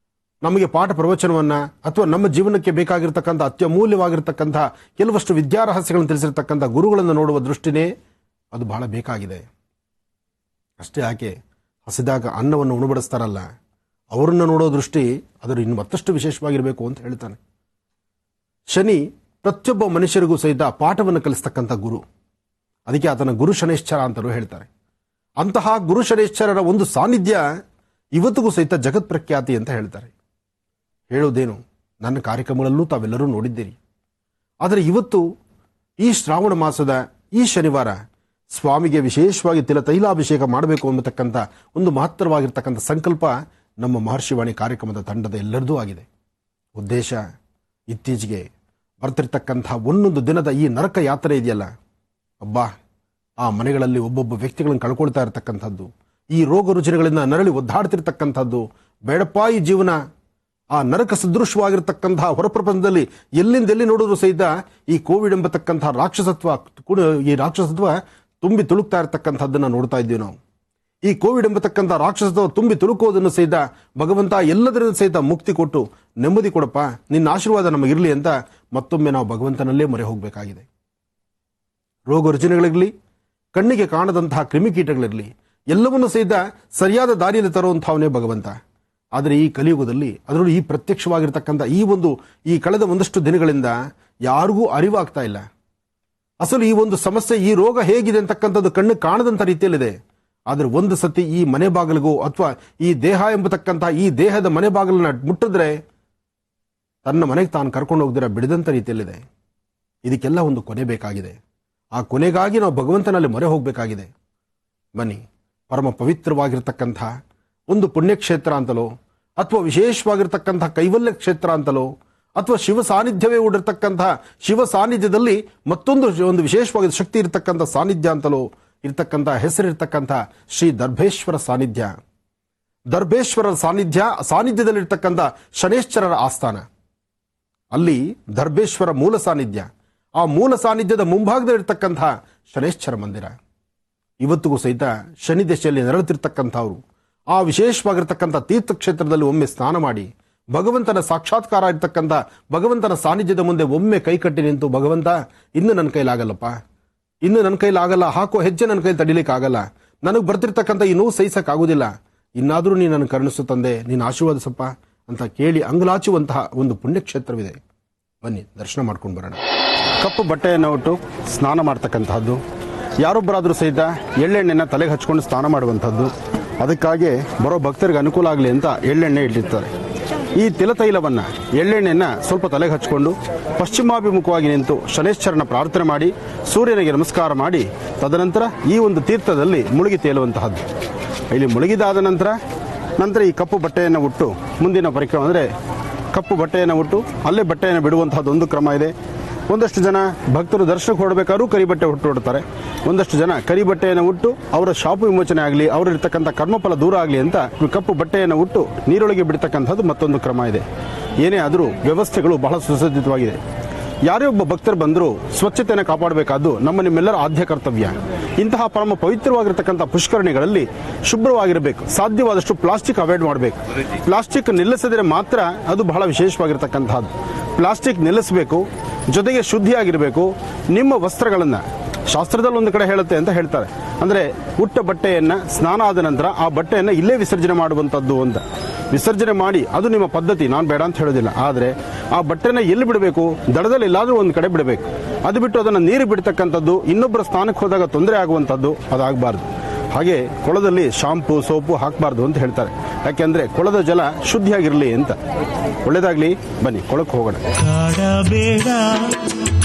ನಮಗೆ ಪಾಠ ಪ್ರವಚನವನ್ನು ಅಥವಾ ನಮ್ಮ ಜೀವನಕ್ಕೆ ಬೇಕಾಗಿರ್ತಕ್ಕಂಥ ಅತ್ಯಮೂಲ್ಯವಾಗಿರ್ತಕ್ಕಂಥ ಕೆಲವಷ್ಟು ವಿದ್ಯಾರಹಸ್ಯಗಳನ್ನು ತಿಳಿಸಿರ್ತಕ್ಕಂಥ ಗುರುಗಳನ್ನು ನೋಡುವ ದೃಷ್ಟಿನೇ ಅದು ಬಹಳ ಬೇಕಾಗಿದೆ. ಅಷ್ಟೇ ಯಾಕೆ, ಹಸಿದಾಗ ಅನ್ನವನ್ನು ಉಣಬಡಿಸ್ತಾರಲ್ಲ, ಅವರನ್ನು ನೋಡೋ ದೃಷ್ಟಿ ಅದರ ಇನ್ನು ಮತ್ತಷ್ಟು ವಿಶೇಷವಾಗಿರಬೇಕು ಅಂತ ಹೇಳ್ತಾನೆ. ಶನಿ ಪ್ರತಿಯೊಬ್ಬ ಮನುಷ್ಯರಿಗೂ ಸಹಿತ ಪಾಠವನ್ನು ಕಲಿಸ್ತಕ್ಕಂಥ ಗುರು. ಅದಕ್ಕೆ ಆತನ ಗುರು ಶನೇಶ್ಚರ ಅಂತಲೂ ಹೇಳ್ತಾರೆ. ಅಂತಹ ಗುರು ಶನೇಶ್ಚರರ ಒಂದು ಸಾನ್ನಿಧ್ಯ ಇವತ್ತಿಗೂ ಸಹಿತ ಜಗತ್ ಪ್ರಖ್ಯಾತಿ ಅಂತ ಹೇಳ್ತಾರೆ. ಹೇಳೋದೇನು, ನನ್ನ ಕಾರ್ಯಕ್ರಮಗಳಲ್ಲೂ ತಾವೆಲ್ಲರೂ ನೋಡಿದ್ದೀರಿ. ಆದರೆ ಇವತ್ತು ಈ ಶ್ರಾವಣ ಮಾಸದ ಈ ಶನಿವಾರ ಸ್ವಾಮಿಗೆ ವಿಶೇಷವಾಗಿ ತೈಲಾಭಿಷೇಕ ಮಾಡಬೇಕು ಅನ್ನತಕ್ಕಂಥ ಒಂದು ಮಹತ್ತರವಾಗಿರ್ತಕ್ಕಂಥ ಸಂಕಲ್ಪ ನಮ್ಮ ಮಹರ್ಷಿವಾಣಿ ಕಾರ್ಯಕ್ರಮದ ತಂಡದ ಎಲ್ಲರದೂ ಆಗಿದೆ. ಉದ್ದೇಶ, ಇತ್ತೀಚೆಗೆ ಬರ್ತಿರ್ತಕ್ಕಂಥ ಒಂದೊಂದು ದಿನದ ಈ ನರಕ ಯಾತ್ರೆ ಇದೆಯಲ್ಲ, ಅಬ್ಬಾ, ಆ ಮನೆಗಳಲ್ಲಿ ಒಬ್ಬೊಬ್ಬ ವ್ಯಕ್ತಿಗಳನ್ನು ಕಳ್ಕೊಳ್ತಾ ಇರತಕ್ಕಂಥದ್ದು, ಈ ರೋಗ ರುಜಿನಗಳಿಂದ ನರಳಿ ಒದ್ದಾಡ್ತಿರ್ತಕ್ಕಂಥದ್ದು, ಬೇಡಪ್ಪ ಈ ಜೀವನ, ಆ ನರಕ ಸದೃಶವಾಗಿರ್ತಕ್ಕಂತಹ ಹೊರಪ್ರಪಂಚದಲ್ಲಿ ಎಲ್ಲಿ ನೋಡಿದ್ರು ಸಹಿತ ಈ ಕೋವಿಡ್ ಎಂಬತಕ್ಕಂತಹ ರಾಕ್ಷಸತ್ವ ತುಂಬಿ ತುಳುಕ್ತಾ ಇರತಕ್ಕಂಥದ್ದನ್ನು ನೋಡ್ತಾ ಇದ್ದೀವಿ ನಾವು. ಈ ಕೋವಿಡ್ ಎಂಬತಕ್ಕಂಥ ರಾಕ್ಷಸತ್ವ ತುಂಬಿ ತುಳುಕೋದನ್ನು ಸಹಿತ ಭಗವಂತ ಎಲ್ಲದರಿಂದ ಸಹಿತ ಮುಕ್ತಿ ಕೊಟ್ಟು ನೆಮ್ಮದಿ ಕೊಡಪ್ಪ, ನಿನ್ನ ಆಶೀರ್ವಾದ ನಮಗಿರಲಿ ಅಂತ ಮತ್ತೊಮ್ಮೆ ನಾವು ಭಗವಂತನಲ್ಲೇ ಮೊರೆ ಹೋಗಬೇಕಾಗಿದೆ. ರೋಗ ರುಜಿನಗಳಿರಲಿ, ಕಣ್ಣಿಗೆ ಕಾಣದಂತಹ ಕ್ರಿಮಿಕೀಟಗಳಿರಲಿ, ಎಲ್ಲವನ್ನೂ ಸಹಿತ ಸರಿಯಾದ ದಾರಿಯಲ್ಲಿ ತರುವಂಥವನೇ ಭಗವಂತ. ಆದರೆ ಈ ಕಲಿಯುಗದಲ್ಲಿ, ಅದರಲ್ಲೂ ಈ ಪ್ರತ್ಯಕ್ಷವಾಗಿರ್ತಕ್ಕಂಥ ಈ ಕಳೆದ ಒಂದಷ್ಟು ದಿನಗಳಿಂದ ಯಾರಿಗೂ ಅರಿವಾಗ್ತಾ ಇಲ್ಲ. ಅಸಲು ಈ ಒಂದು ಸಮಸ್ಯೆ, ಈ ರೋಗ ಹೇಗಿದೆ ಅಂತಕ್ಕಂಥದ್ದು ಕಣ್ಣು ಕಾಣದಂಥ ರೀತಿಯಲ್ಲಿದೆ. ಆದರೆ ಒಂದು ಸತಿ ಈ ಮನೆ ಬಾಗಿಲಿಗೂ ಅಥವಾ ಈ ದೇಹ ಎಂಬತಕ್ಕಂಥ ಈ ದೇಹದ ಮನೆ ಬಾಗಿಲನ್ನ ಮುಟ್ಟಿದ್ರೆ ತನ್ನ ಮನೆಗೆ ತಾನು ಕರ್ಕೊಂಡು ಹೋಗ್ದಿರ ಬಿಡದಂಥ ರೀತಿಯಲ್ಲಿದೆ. ಇದಕ್ಕೆಲ್ಲ ಒಂದು ಕೊನೆ ಬೇಕಾಗಿದೆ. ಆ ಕೊನೆಗಾಗಿ ನಾವು ಭಗವಂತನಲ್ಲಿ ಮೊರೆ ಹೋಗಬೇಕಾಗಿದೆ. ಬನ್ನಿ, ಪರಮ ಪವಿತ್ರವಾಗಿರ್ತಕ್ಕಂಥ ಒಂದು ಪುಣ್ಯಕ್ಷೇತ್ರ ಅಂತಲೋ ಅಥವಾ ವಿಶೇಷವಾಗಿರ್ತಕ್ಕಂಥ ಕೈವಲ್ಯ ಕ್ಷೇತ್ರ ಅಂತಲೋ ಅಥವಾ ಶಿವ ಸಾನ್ನಿಧ್ಯವೇ ಉಡಿರ್ತಕ್ಕಂಥ ಶಿವ ಸಾನ್ನಿಧ್ಯದಲ್ಲಿ ಒಂದು ವಿಶೇಷವಾಗಿ ಶಕ್ತಿ ಇರತಕ್ಕಂಥ ಸಾನ್ನಿಧ್ಯ ಅಂತಲೋ ಇರ್ತಕ್ಕಂಥ ಹೆಸರಿರ್ತಕ್ಕಂಥ ಶ್ರೀ ದರ್ಭೇಶ್ವರ ಸಾನ್ನಿಧ್ಯ. ದರ್ಭೇಶ್ವರರ ಸಾನ್ನಿಧ್ಯದಲ್ಲಿರ್ತಕ್ಕಂಥ ಶನೇಶ್ವರರ ಆಸ್ಥಾನ. ಅಲ್ಲಿ ದರ್ಭೇಶ್ವರ ಮೂಲ ಸಾನ್ನಿಧ್ಯ, ಆ ಮೂಲ ಸಾನ್ನಿಧ್ಯದ ಮುಂಭಾಗದಲ್ಲಿರ್ತಕ್ಕಂಥ ಶನೇಶ್ವರ ಮಂದಿರ. ಇವತ್ತಿಗೂ ಸಹಿತ ಶನಿ ದಶೆಯಲ್ಲಿ ನರಳುತ್ತಿರ್ತಕ್ಕಂಥವ್ರು ಆ ವಿಶೇಷವಾಗಿರ್ತಕ್ಕಂಥ ತೀರ್ಥಕ್ಷೇತ್ರದಲ್ಲಿ ಒಮ್ಮೆ ಸ್ನಾನ ಮಾಡಿ ಭಗವಂತನ ಸಾಕ್ಷಾತ್ಕಾರ ಇರ್ತಕ್ಕಂಥ ಭಗವಂತನ ಸಾನ್ನಿಧ್ಯದ ಮುಂದೆ ಒಮ್ಮೆ ಕೈ ಕಟ್ಟಿ ನಿಂತು, ಭಗವಂತ ಇನ್ನು ನನ್ನ ಕೈಲಾಗಲ್ಲಪ್ಪ, ಇನ್ನು ನನ್ನ ಕೈಲಾಗಲ್ಲ, ಹಾಕೋ ಹೆಜ್ಜೆ ನನ್ನ ಕೈ ತಡಿಲಿಕ್ಕಾಗಲ್ಲ, ನನಗೆ ಬರ್ತಿರ್ತಕ್ಕಂಥ ಈ ನೋವು ಸಹಿಸಕ್ಕಾಗುವುದಿಲ್ಲ, ಇನ್ನಾದರೂ ನೀನು ನನ್ನ ಕರುಣಿಸು ತಂದೆ, ನೀನು ಆಶೀರ್ವಾದಿಸಪ್ಪ ಅಂತ ಕೇಳಿ ಅಂಗಲಾಚುವಂತಹ ಒಂದು ಪುಣ್ಯಕ್ಷೇತ್ರವಿದೆ. ಬನ್ನಿ ದರ್ಶನ ಮಾಡ್ಕೊಂಡು ಬರೋಣ. ಕಪ್ಪು ಬಟ್ಟೆಯನ್ನು ಉಟ್ಟು ಸ್ನಾನ ಮಾಡ್ತಕ್ಕಂತಹದ್ದು, ಯಾರೊಬ್ಬರಾದರೂ ಸಹಿತ ಎಳ್ಳೆಣ್ಣೆನ ತಲೆಗೆ ಹಚ್ಕೊಂಡು ಸ್ನಾನ ಮಾಡುವಂಥದ್ದು. ಅದಕ್ಕಾಗಿ ಬರೋ ಭಕ್ತರಿಗೆ ಅನುಕೂಲ ಆಗಲಿ ಅಂತ ಎಳ್ಳೆಣ್ಣೆ ಇಟ್ಟಿರ್ತಾರೆ. ಈ ತಿಲತೈಲವನ್ನು ಎಳ್ಳೆಣ್ಣೆಯನ್ನು ಸ್ವಲ್ಪ ತಲೆಗೆ ಹಚ್ಕೊಂಡು ಪಶ್ಚಿಮಾಭಿಮುಖವಾಗಿ ನಿಂತು ಶನೇಶ್ವರನ ಪ್ರಾರ್ಥನೆ ಮಾಡಿ ಸೂರ್ಯನಿಗೆ ನಮಸ್ಕಾರ ಮಾಡಿ ತದನಂತರ ಈ ಒಂದು ತೀರ್ಥದಲ್ಲಿ ಮುಳುಗಿ ತೇಲುವಂತಹದ್ದು. ಇಲ್ಲಿ ಮುಳುಗಿದಾದ ನಂತರ ಈ ಕಪ್ಪು ಬಟ್ಟೆಯನ್ನು ಉಟ್ಟು ಮುಂದಿನ ಪರಿಕ್ರಮ ಅಂದರೆ ಕಪ್ಪು ಬಟ್ಟೆಯನ್ನು ಉಟ್ಟು ಅಲ್ಲೇ ಬಟ್ಟೆಯನ್ನು ಬಿಡುವಂತಹದ್ದು ಒಂದು ಕ್ರಮ ಇದೆ. ಒಂದಷ್ಟು ಜನ ಭಕ್ತರು ದರ್ಶನಕ್ಕೆ ಹೊರಡಬೇಕಾದ್ರೂ ಕರಿ ಬಟ್ಟೆ ಹುಟ್ಟು ಹೊಡ್ತಾರೆ. ಒಂದಷ್ಟು ಜನ ಕರಿ ಬಟ್ಟೆಯನ್ನು ಉಟ್ಟು ಅವರ ಶಾಪು ವಿಮೋಚನೆ ಆಗಲಿ, ಅವರಿರ್ತಕ್ಕಂಥ ಕರ್ಮಫಲ ದೂರ ಆಗಲಿ ಅಂತ ಕಪ್ಪು ಬಟ್ಟೆಯನ್ನು ಉಟ್ಟು ನೀರೊಳಗೆ ಬಿಡ್ತಕ್ಕಂಥದ್ದು ಮತ್ತೊಂದು ಕ್ರಮ ಇದೆ. ಏನೇ ಆದರೂ ವ್ಯವಸ್ಥೆಗಳು ಬಹಳ ಸುಸಜ್ಜಿತವಾಗಿದೆ. ಯಾರೇ ಒಬ್ಬ ಭಕ್ತರು ಬಂದರೂ ಸ್ವಚ್ಛತೆಯನ್ನು ಕಾಪಾಡಬೇಕಾದ್ದು ನಿಮ್ಮೆಲ್ಲರ ಆದ್ಯ ಕರ್ತವ್ಯ. ಇಂತಹ ಪರಮ ಪವಿತ್ರವಾಗಿರ್ತಕ್ಕಂಥ ಪುಷ್ಕರಣಿಗಳಲ್ಲಿ ಶುಭ್ರವಾಗಿರಬೇಕು. ಸಾಧ್ಯವಾದಷ್ಟು ಪ್ಲಾಸ್ಟಿಕ್ ಅವಾಯ್ಡ್ ಮಾಡಬೇಕು. ಪ್ಲಾಸ್ಟಿಕ್ ನಿಲ್ಲಿಸಿದರೆ ಮಾತ್ರ ಅದು ಬಹಳ ವಿಶೇಷವಾಗಿರ್ತಕ್ಕಂಥದ್ದು. ಪ್ಲಾಸ್ಟಿಕ್ ನಿಲ್ಲಿಸಬೇಕು, ಜೊತೆಗೆ ಶುದ್ಧಿಯಾಗಿರಬೇಕು. ನಿಮ್ಮ ವಸ್ತ್ರಗಳನ್ನು ಶಾಸ್ತ್ರದಲ್ಲಿ ಒಂದು ಕಡೆ ಹೇಳುತ್ತೆ ಅಂತ ಹೇಳ್ತಾರೆ, ಅಂದರೆ ಉಟ್ಟ ಬಟ್ಟೆಯನ್ನು ಸ್ನಾನ ಆದ ನಂತರ ಆ ಬಟ್ಟೆಯನ್ನು ಇಲ್ಲೇ ವಿಸರ್ಜನೆ ಮಾಡುವಂಥದ್ದು ಅಂತ. ವಿಸರ್ಜನೆ ಮಾಡಿ ಅದು ನಿಮ್ಮ ಪದ್ಧತಿ, ನಾನು ಬೇಡ ಅಂತ ಹೇಳೋದಿಲ್ಲ. ಆದರೆ ಆ ಬಟ್ಟೆನ ಎಲ್ಲಿ ಬಿಡಬೇಕು? ದಡದಲ್ಲಿ ಎಲ್ಲಾದರೂ ಒಂದು ಕಡೆ ಬಿಡಬೇಕು. ಅದು ಬಿಟ್ಟು ಅದನ್ನು ನೀರು ಬಿಡ್ತಕ್ಕಂಥದ್ದು, ಇನ್ನೊಬ್ಬರ ಸ್ನಾನಕ್ಕೆ ಹೋದಾಗ ತೊಂದರೆ ಆಗುವಂಥದ್ದು ಅದಾಗಬಾರ್ದು. ಹಾಗೆ ಕೊಳದಲ್ಲಿ ಶಾಂಪು ಸೋಪು ಹಾಕಬಾರ್ದು ಅಂತ ಹೇಳ್ತಾರೆ. ಯಾಕೆಂದ್ರೆ ಕೊಳದ ಜಲ ಶುದ್ಧಿಯಾಗಿರಲಿ ಅಂತ. ಒಳ್ಳೇದಾಗ್ಲಿ, ಬನ್ನಿ ಕೊಳಕ್ಕೆ ಹೋಗೋಣ. ಕಾಡಬೇಡ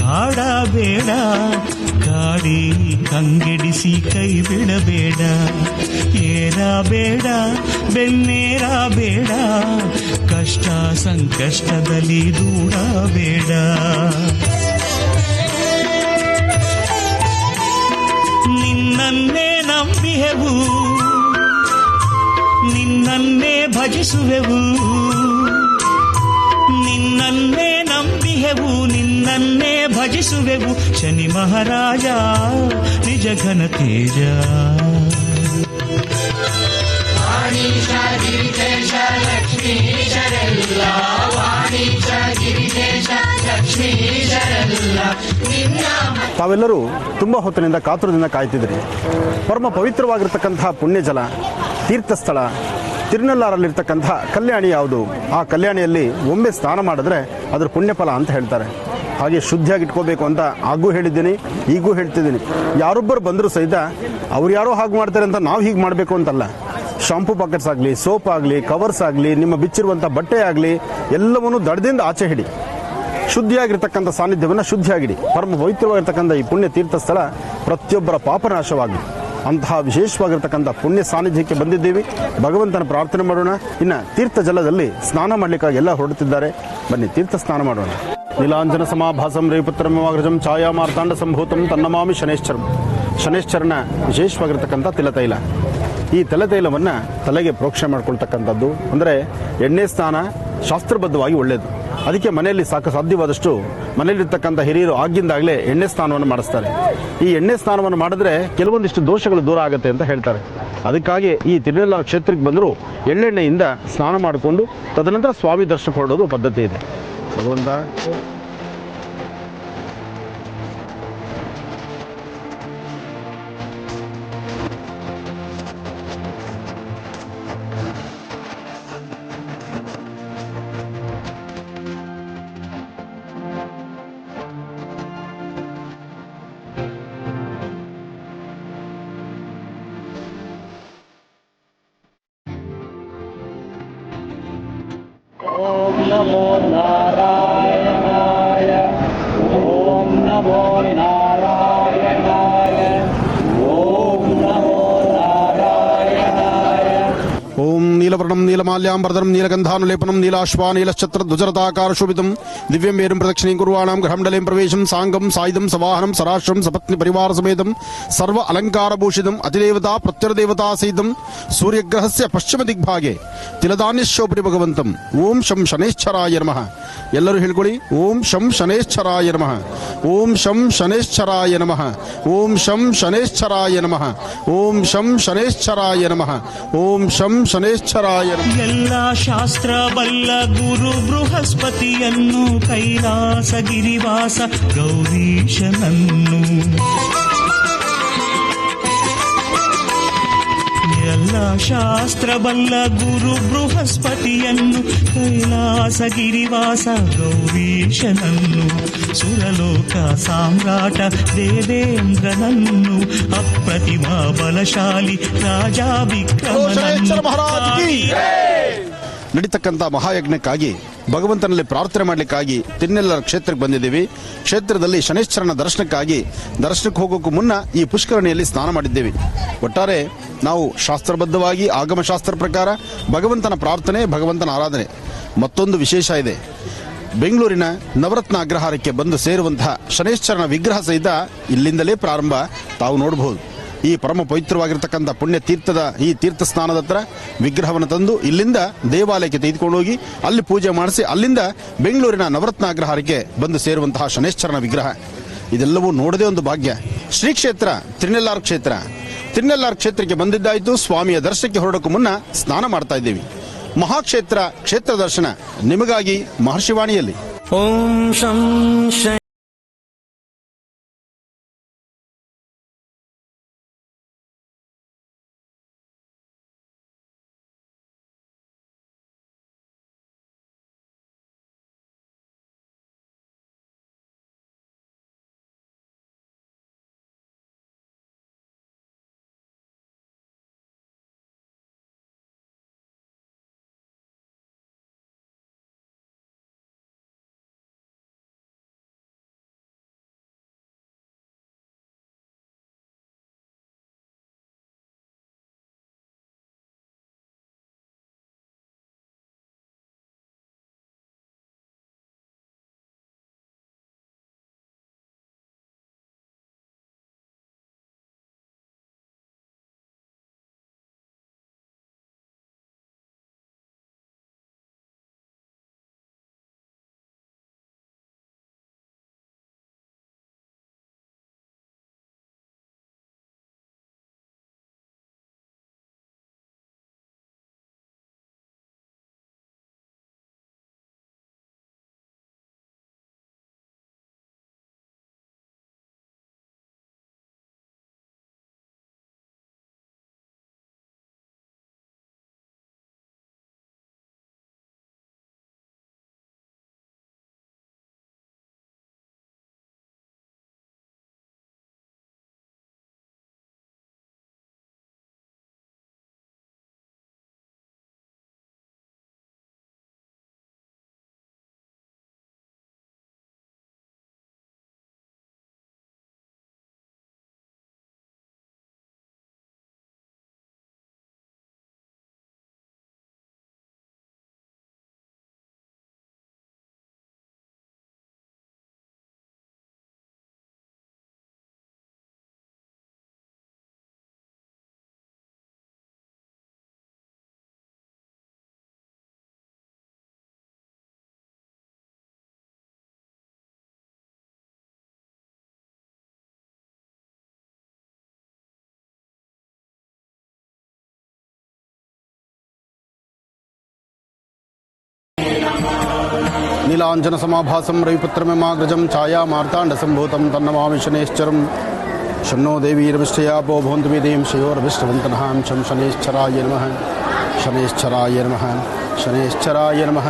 ಕಾಡಬೇಡ, ಕಾಡಿ ಕಂಗೆಡಿಸಿ ಕೈ ಬಿಡಬೇಡ, ಏರಬೇಡ ಬೆನ್ನೇರಬೇಡ, ಕಷ್ಟ ಸಂಕಷ್ಟದಲ್ಲಿ ದೂರಬೇಡ. ನಿನ್ನನ್ನೇ ನಂಬಿಹೆವು, ನಿನ್ನನ್ನೇ ಭಜಿಸುವೆವು, ನಿನ್ನನ್ನೇ ನಂಬಿಹೆವು, ನಿನ್ನನ್ನೇ ಭಜಿಸುವೆವು. ಶನಿ ಮಹಾರಾಜ ನಿಜ ಘನ ತೇಜ. ತಾವೆಲ್ಲರೂ ತುಂಬಾ ಹೊತ್ತಿನಿಂದ ಕಾತುರದಿಂದ ಕಾಯ್ತಿದ್ರಿ. ಪರಮ ಪವಿತ್ರವಾಗಿರ್ತಕ್ಕಂತಹ ಪುಣ್ಯಜಲ ತೀರ್ಥಸ್ಥಳ ತಿರುನಲ್ಲಾರಲ್ಲಿರ್ತಕ್ಕಂಥ ಕಲ್ಯಾಣಿ ಯಾವುದು? ಆ ಕಲ್ಯಾಣಿಯಲ್ಲಿ ಒಮ್ಮೆ ಸ್ನಾನ ಮಾಡಿದ್ರೆ ಅದರ ಪುಣ್ಯಫಲ ಅಂತ ಹೇಳ್ತಾರೆ. ಹಾಗೆ ಶುದ್ಧಿಯಾಗಿಟ್ಕೋಬೇಕು ಅಂತ ಆಗೂ ಹೇಳಿದ್ದೀನಿ, ಈಗೂ ಹೇಳ್ತಿದ್ದೀನಿ. ಯಾರೊಬ್ಬರು ಬಂದರೂ ಸಹಿತ ಅವ್ರು ಯಾರೋ ಹಾಗೆ ಮಾಡ್ತಾರೆ ಅಂತ ನಾವು ಹೀಗೆ ಮಾಡಬೇಕು ಅಂತಲ್ಲ. ಶಾಂಪೂ ಪಾಕೆಟ್ಸ್ ಆಗಲಿ, ಸೋಪ್ ಆಗಲಿ, ಕವರ್ಸ್ ಆಗಲಿ, ನಿಮ್ಮ ಬಿಚ್ಚಿರುವಂಥ ಬಟ್ಟೆ ಆಗಲಿ, ಎಲ್ಲವನ್ನೂ ದಡದಿಂದ ಆಚೆ ಹಿಡಿ. ಶುದ್ಧಿಯಾಗಿರ್ತಕ್ಕಂಥ ಸಾನ್ನಿಧ್ಯವನ್ನು ಶುದ್ಧಿಯಾಗಿಡಿ. ಪರಮ ಪವಿತ್ರವಾಗಿರ್ತಕ್ಕಂಥ ಈ ಪುಣ್ಯ ತೀರ್ಥಸ್ಥಳ ಪ್ರತಿಯೊಬ್ಬರ ಪಾಪನಾಶವಾಗಲಿ. ಅಂತಹ ವಿಶೇಷವಾಗಿರ್ತಕ್ಕಂಥ ಪುಣ್ಯ ಸಾನ್ನಿಧ್ಯಕ್ಕೆ ಬಂದಿದ್ದೀವಿ. ಭಗವಂತನ ಪ್ರಾರ್ಥನೆ ಮಾಡೋಣ. ಇನ್ನು ತೀರ್ಥ ಜಲದಲ್ಲಿ ಸ್ನಾನ ಮಾಡಲಿಕ್ಕಾಗಿ ಎಲ್ಲ ಹೊರಡುತ್ತಿದ್ದಾರೆ. ಬನ್ನಿ ತೀರ್ಥ ಸ್ನಾನ ಮಾಡೋಣ. ನೀಲಾಂಜನ ಸಮಾಭಾಸಂ ರೇಪುತ್ರಮವಾಗ್ರಜಂ ಛಾಯಾ ಮಾರ್ತಾಂಡ ಸಂಭೂತಂ ತನ್ನಮಾಮಿ ಶನೇಶ್ವರಂ. ಶನೇಶ್ವರನ ವಿಶೇಷವಾಗಿರ್ತಕ್ಕಂಥ ತಿಲತೈಲ. ಈ ತಿಲತೈಲವನ್ನು ತಲೆಗೆ ಪ್ರೋಕ್ಷಣೆ ಮಾಡ್ಕೊಳ್ತಕ್ಕಂಥದ್ದು. ಅಂದರೆ ಎಣ್ಣೆ ಸ್ನಾನ ಶಾಸ್ತ್ರಬದ್ಧವಾಗಿ ಒಳ್ಳೆಯದು. ಅದಕ್ಕೆ ಮನೆಯಲ್ಲಿ ಸಾಧ್ಯವಾದಷ್ಟು ಮನೆಯಲ್ಲಿರ್ತಕ್ಕಂಥ ಹಿರಿಯರು ಆಗಿಂದಾಗಲೇ ಎಣ್ಣೆ ಸ್ನಾನವನ್ನು ಮಾಡಿಸ್ತಾರೆ. ಈ ಎಣ್ಣೆ ಸ್ನಾನವನ್ನು ಮಾಡಿದ್ರೆ ಕೆಲವೊಂದಿಷ್ಟು ದೋಷಗಳು ದೂರ ಆಗುತ್ತೆ ಅಂತ ಹೇಳ್ತಾರೆ. ಅದಕ್ಕಾಗಿ ಈ ತಿರುನೆಲ್ಲ ಕ್ಷೇತ್ರಕ್ಕೆ ಬಂದರೂ ಎಳ್ಳೆಣ್ಣೆಯಿಂದ ಸ್ನಾನ ಮಾಡಿಕೊಂಡು ತದನಂತರ ಸ್ವಾಮಿ ದರ್ಶನ ಹೊರಡೋದು ಪದ್ಧತಿ ಇದೆ. ಭಗವಂತ ಓಂ ನಮೋ ನಾರಾಯಣಾಯ, ಓಂ ನಮೋ ನಾರಾಯಣಾಯ, ಓಂ ನಮೋ ನಾರಾಯಣಾಯ. ಓಂ ನೀಲವರ್ಣಂ ನೀಲಮಾಲ್ಯಾಂಬರಧರಂ ನೀಲಗಂಧಾನುಲೇಪನಂ ನೀಲಾಶ್ವಾ ನೀಲಶ್ಚತ್ರಧ್ವಜರತಾಕಾರ ಶೋಭಿತಂ ದಿವ್ಯಂ ಮೇರುಂ ಪ್ರದಕ್ಷಿಣೀಂ ಕುರ್ವಾಣಾಂ ಗೃಹಮಂಡಲೇಂ ಪ್ರವೇಶಂ ಸಾಂಗಂ ಸಾಯುಧಂ ಸವಾಹನಂ ಸರಾಶ್ರಂ ಸಪತ್ನಿ ಪರಿವಾರ ಸಮೇತಂ ಸರ್ವ ಅಲಂಕಾರಭೂಷಿತಂ ಅತಿದೇವತಾ ಪ್ರತ್ಯರದೇವತಾ ಸಹಿತಂ ಸೂರ್ಯಗ್ರಹಸ್ಯ ಪಶ್ಚಿಮ ದಿಗ್ಭಾಗೆ ತಿಲದಾನ್ಯಶೋಪರಿ ಭಗವಂತಂ. ಓಂ ಶಂ ಶನೇಶ್ವರಾಯ ನಮಃ. ಎಲ್ಲರೂ ಹೇಳ್ಕೊಳ್ಳಿ. ಓಂ ಶಂ ಶನೇಶ್ವರಾಯ ನಮಃ. ಓಂ ಶಂ ಶನೇಶ್ವರಾಯ ನಮಃ. ಓಂ ಶಂ ಶನೇಶ್ವರಾಯ ನಮಃ. ಓಂ ಶಂ ಶನೇಶ್ವರಾಯ ನಮಃ. ಓಂ ಶಂ ಶನೇಶ್ವರಾಯ ಶನೇಶ್ವರಾಯ ನಮಃ. ಎಲ್ಲ ಶಾಸ್ತ್ರ ಬಲ್ಲ ಗುರು ಬೃಹಸ್ಪತಿಯನ್ನು ಕೈಲಾಸಗಿರಿವಾಸ ಗೌರೀಶನನ್ನು ಎಲ್ಲ ಶಾಸ್ತ್ರ ಬಲ್ಲ ಗುರು ಬೃಹಸ್ಪತಿಯನ್ನು ಕೈಲಾಸಗಿರಿವಾಸ ಗೌರೀಶನನ್ನು ಸುರಲೋಕ ಸಾಮ್ರಾಟ ದೇವೇಂದ್ರನನ್ನು ಅಪ್ರತಿಮ ಬಲಶಾಲಿ ರಾಜಾ ಶನೇಶ್ವರ ಮಹಾರಾಜ್ ಕಿ. ವಿಕ್ರಮನನ್ನು ನಡೀತಕ್ಕಂಥ ಮಹಾಯಜ್ಞಕ್ಕಾಗಿ ಭಗವಂತನಲ್ಲಿ ಪ್ರಾರ್ಥನೆ ಮಾಡಲಿಕ್ಕಾಗಿ ತಿನ್ನೆಲ್ಲರ ಕ್ಷೇತ್ರಕ್ಕೆ ಬಂದಿದ್ದೀವಿ. ಕ್ಷೇತ್ರದಲ್ಲಿ ಶನೇಶ್ವರನ ದರ್ಶನಕ್ಕೆ ಹೋಗೋಕ್ಕೂ ಮುನ್ನ ಈ ಪುಷ್ಕರಣಿಯಲ್ಲಿ ಸ್ನಾನ ಮಾಡಿದ್ದೇವೆ. ಒಟ್ಟಾರೆ ನಾವು ಶಾಸ್ತ್ರಬದ್ಧವಾಗಿ ಆಗಮಶಾಸ್ತ್ರ ಪ್ರಕಾರ ಭಗವಂತನ ಪ್ರಾರ್ಥನೆ, ಭಗವಂತನ ಆರಾಧನೆ. ಮತ್ತೊಂದು ವಿಶೇಷ ಇದೆ. ಬೆಂಗಳೂರಿನ ನವರತ್ನ ಅಗ್ರಹಾರಕ್ಕೆ ಬಂದು ಸೇರುವಂತಹ ಶನೇಶ್ವರನ ವಿಗ್ರಹ ಸಹಿತ ಇಲ್ಲಿಂದಲೇ ಪ್ರಾರಂಭ. ತಾವು ನೋಡಬಹುದು. ಈ ಪರಮ ಪವಿತ್ರವಾಗಿರ್ತಕ್ಕಂಥ ಪುಣ್ಯ ತೀರ್ಥದ ಈ ತೀರ್ಥ ಸ್ನಾನದ ಹತ್ರ ವಿಗ್ರಹವನ್ನು ತಂದು ಇಲ್ಲಿಂದ ದೇವಾಲಯಕ್ಕೆ ತೆಗೆದುಕೊಂಡು ಹೋಗಿ ಅಲ್ಲಿ ಪೂಜೆ ಮಾಡಿಸಿ ಅಲ್ಲಿಂದ ಬೆಂಗಳೂರಿನ ನವರತ್ನ ಅಗ್ರಹಾರಕ್ಕೆ ಬಂದು ಸೇರುವಂತಹ ಶನೇಶ್ವರನ ವಿಗ್ರಹ ಇದೆಲ್ಲವೂ ನೋಡದೇ ಒಂದು ಭಾಗ್ಯ. ಶ್ರೀ ಕ್ಷೇತ್ರ ತಿರುನೆಲ್ಲಾರು ಕ್ಷೇತ್ರಕ್ಕೆ ಬಂದಿದ್ದಾಯಿತು. ಸ್ವಾಮಿಯ ದರ್ಶನಕ್ಕೆ ಹೊರಡೋಕ್ಕೂ ಮುನ್ನ ಸ್ನಾನ ಮಾಡ್ತಾ ಇದ್ದೇವೆ. ಮಹಾಕ್ಷೇತ್ರ ಕ್ಷೇತ್ರ ದರ್ಶನ ನಿಮಗಾಗಿ ಮಹರ್ಷಿವಾಣಿಯಲ್ಲಿ. ಓಂ ಶಂ ನೀಲಾಂಜನ ಸಮಾಭಾಸಂ ರವಿಪುತ್ರಮಿಮಾಗ್ರಜಂ ಛಾಯಾ ಮಾರ್ತಾಂಡ ಸಂಭೂತಂ ತನ್ನಮಾಮಿ ಶನೇಶ್ಚರಂ ಶನ್ನೋ ದೇವೀರವಿಷ್ಟಯಾಪೋ ಭವಂತು ಮೇದೇಂ ಶಯೋರಭಿಷ್ಟವಂತನಃ ಶಂ ಶನೇಶ್ಚರಾಯ ನಮಃ ಶನೇಶ್ಚರಾಯ ನಮಃ ಶನೇಶ್ಚರಾಯ ನಮಃ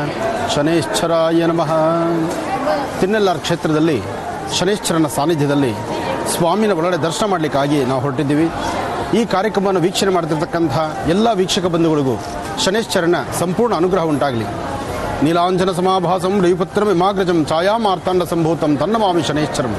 ಶನೇಶ್ಚರಾಯ ನಮಃ. ತಿನ್ನೆಲ್ಲಾರು ಕ್ಷೇತ್ರದಲ್ಲಿ ಶನೇಶ್ವರನ ಸಾನ್ನಿಧ್ಯದಲ್ಲಿ ಸ್ವಾಮಿನ ಒಳಗಡೆ ದರ್ಶನ ಮಾಡಲಿಕ್ಕಾಗಿ ನಾವು ಹೊರಟಿದ್ದೀವಿ. ಈ ಕಾರ್ಯಕ್ರಮವನ್ನು ವೀಕ್ಷಣೆ ಮಾಡ್ತಿರ್ತಕ್ಕಂಥ ಎಲ್ಲ ವೀಕ್ಷಕ ಬಂಧುಗಳಿಗೂ ಶನೇಶ್ವರನ ಸಂಪೂರ್ಣ ಅನುಗ್ರಹ ಉಂಟಾಗಲಿ. ನೀಲಾಂಜನ ಸಮಾಭಾಸಂ ರವಿಪುತ್ರಮಿಮಾಗ್ರಜಂ ಛಾಯಾ ಮಾರ್ತಾಂಡ ಸಂಭೂತಂ ತನ್ನಮಾಮಿ ಶನೇಶ್ಚರಂ.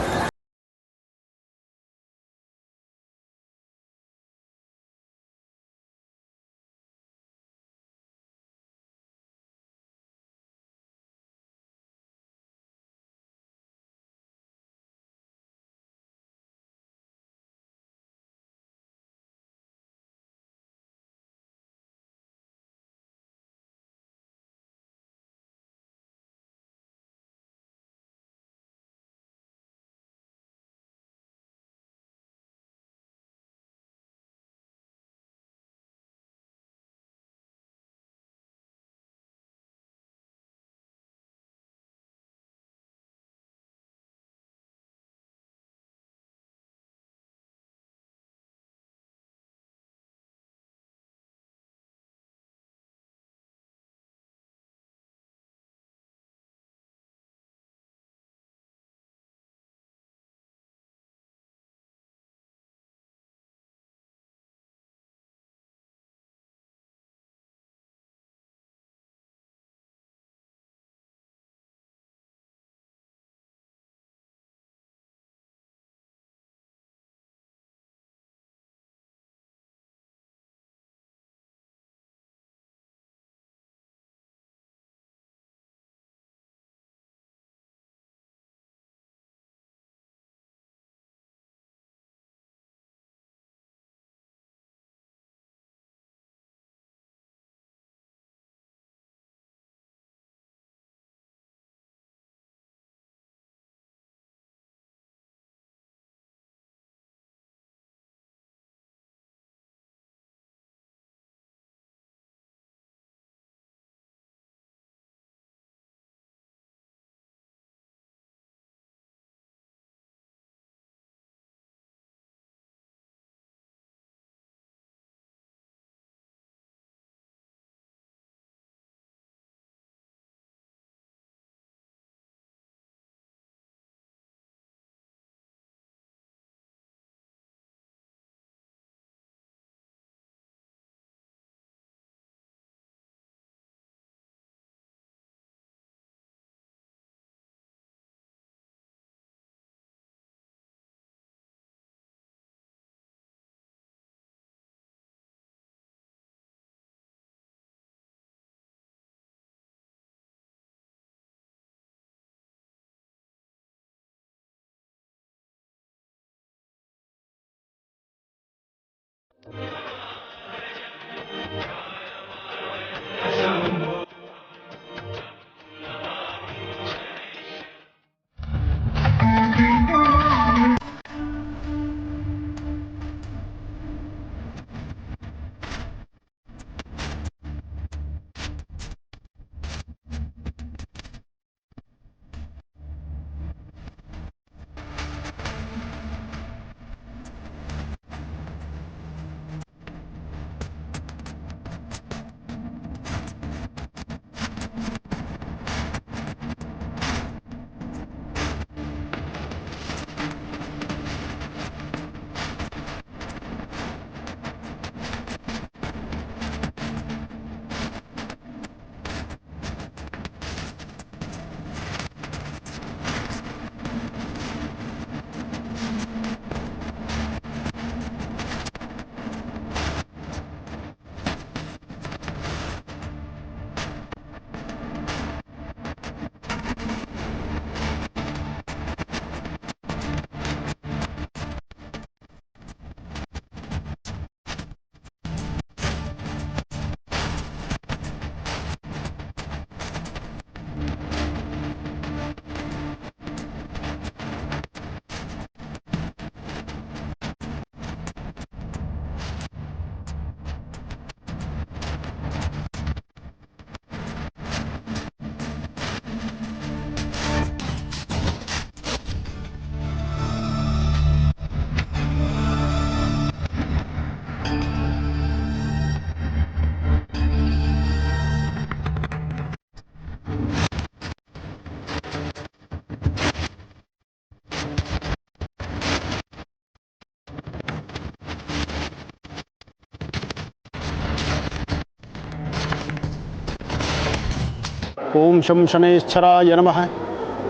ಓಂ ಶಂ ಶನೇಶ್ಚರಾಯ ನಮಃ.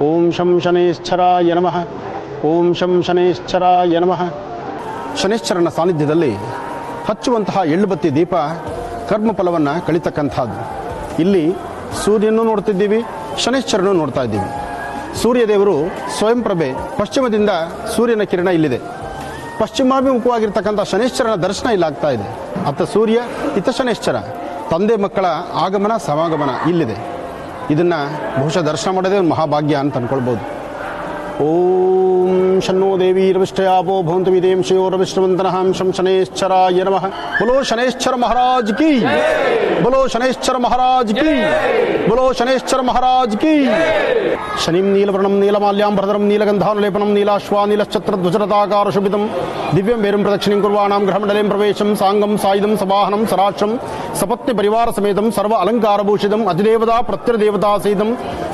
ಓಂ ಶಂ ಶನೇಶ್ಚರಾಯ ನಮಃ. ಓಂ ಶಂ ಶನೇಶ್ಚರಾಯ ನಮಃ. ಶನೇಶ್ಚರನ ಸಾನ್ನಿಧ್ಯದಲ್ಲಿ ಹಚ್ಚುವಂತಹ ಎಳ್ಳುಬತ್ತಿ ದೀಪ ಕರ್ಮಫಲವನ್ನು ಕಳಿತಕ್ಕಂಥದ್ದು. ಇಲ್ಲಿ ಸೂರ್ಯನೂ ನೋಡ್ತಿದ್ದೀವಿ, ಶನೇಶ್ಚರನೂ ನೋಡ್ತಾ ಇದ್ದೀವಿ. ಸೂರ್ಯದೇವರು ಸ್ವಯಂ ಪ್ರಭೆ, ಪಶ್ಚಿಮದಿಂದ ಸೂರ್ಯನ ಕಿರಣ ಇಲ್ಲಿದೆ. ಪಶ್ಚಿಮಾಭಿಮುಖವಾಗಿರ್ತಕ್ಕಂಥ ಶನೇಶ್ಚರನ ದರ್ಶನ ಇಲ್ಲಾಗ್ತಾ ಇದೆ. ಅತ್ತ ಸೂರ್ಯ, ಇತ್ತ ಶನೇಶ್ಚರ, ತಂದೆ ಮಕ್ಕಳ ಆಗಮನ ಸಮಾಗಮನ ಇಲ್ಲಿದೆ. ಇದನ್ನು ಬಹುಶಃ ದರ್ಶನ ಮಾಡೋದೇ ಒಂದು ಮಹಾಭಾಗ್ಯ ಅಂತ ಅಂದ್ಕೊಳ್ಬೋದು. ಓಂ ಶನ್ನೋ ದೇವೀರ್ವಿಷ್ಟಯಾಪೋ ಭವಂತು ವಿದೇಂಶಯೋರವಿಷ್ಟವಂತನಃ ಶಂ ಶನೇಶ್ಚರಾಯ ನಮಃ. बोलो शनेश्चर महाराज की, बोलो शनेश्चर महाराज की, बोलो शनेश्चर महाराज की. शनिं नीलवर्णं नीलमाल्याम्बरधरं नीलगन्धानुलेपनं नीलाश्वानीलश्चत्रध्वजरथाकार शुभितं दिव्यं वेरुं प्रदक्षिणीं कुर्वाणां ग्रहमण्डले प्रवेशं साङ्गं सायुधं सवाहनं सराक्षं सपत्नि परिवार समेतं सर्व अलङ्कारभूषितम् अधिदेवता प्रत्यर्देवता सहितं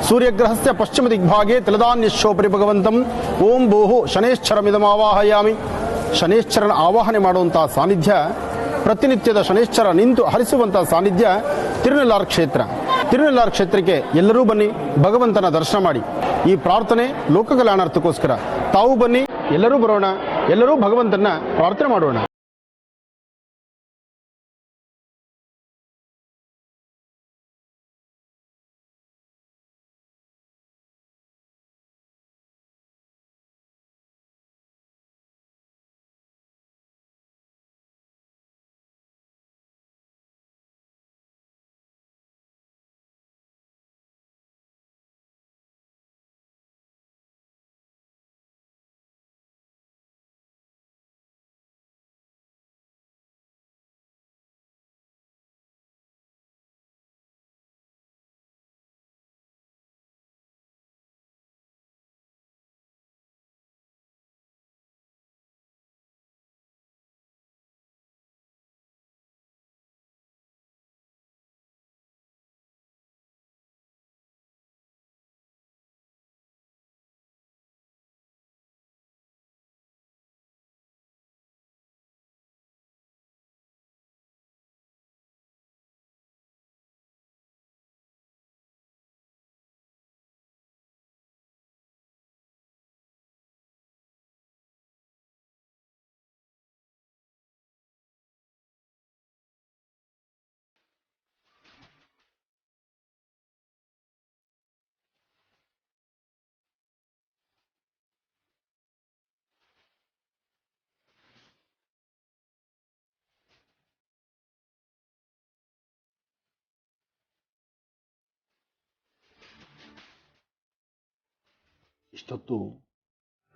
सूर्यग्रहस्य पश्चिमदिग्भागे तिलदान्यशोपरि भगवन्तं ओं भूः शनेश्चरमिदमावाहयामि. ಶನೇಶ್ಚರನ ಆವಾಹನೆ ಮಾಡುವಂಥ ಸಾನ್ನಿಧ್ಯ, ಪ್ರತಿನಿತ್ಯದ ಶನೇಶ್ಚರ ನಿಂತು ಹರಿಸುವಂಥ ಸಾನ್ನಿಧ್ಯ ತಿರುನೆಲ್ಲಾರು ಕ್ಷೇತ್ರ. ತಿರುನೆಲ್ಲಾರು ಕ್ಷೇತ್ರಕ್ಕೆ ಎಲ್ಲರೂ ಬನ್ನಿ, ಭಗವಂತನ ದರ್ಶನ ಮಾಡಿ. ಈ ಪ್ರಾರ್ಥನೆ ಲೋಕ ಕಲ್ಯಾಣಾರ್ಥಕ್ಕೋಸ್ಕರ. ತಾವು ಬನ್ನಿ, ಎಲ್ಲರೂ ಬರೋಣ, ಎಲ್ಲರೂ ಭಗವಂತನ ಪ್ರಾರ್ಥನೆ ಮಾಡೋಣ. ಇಷ್ಟೊತ್ತು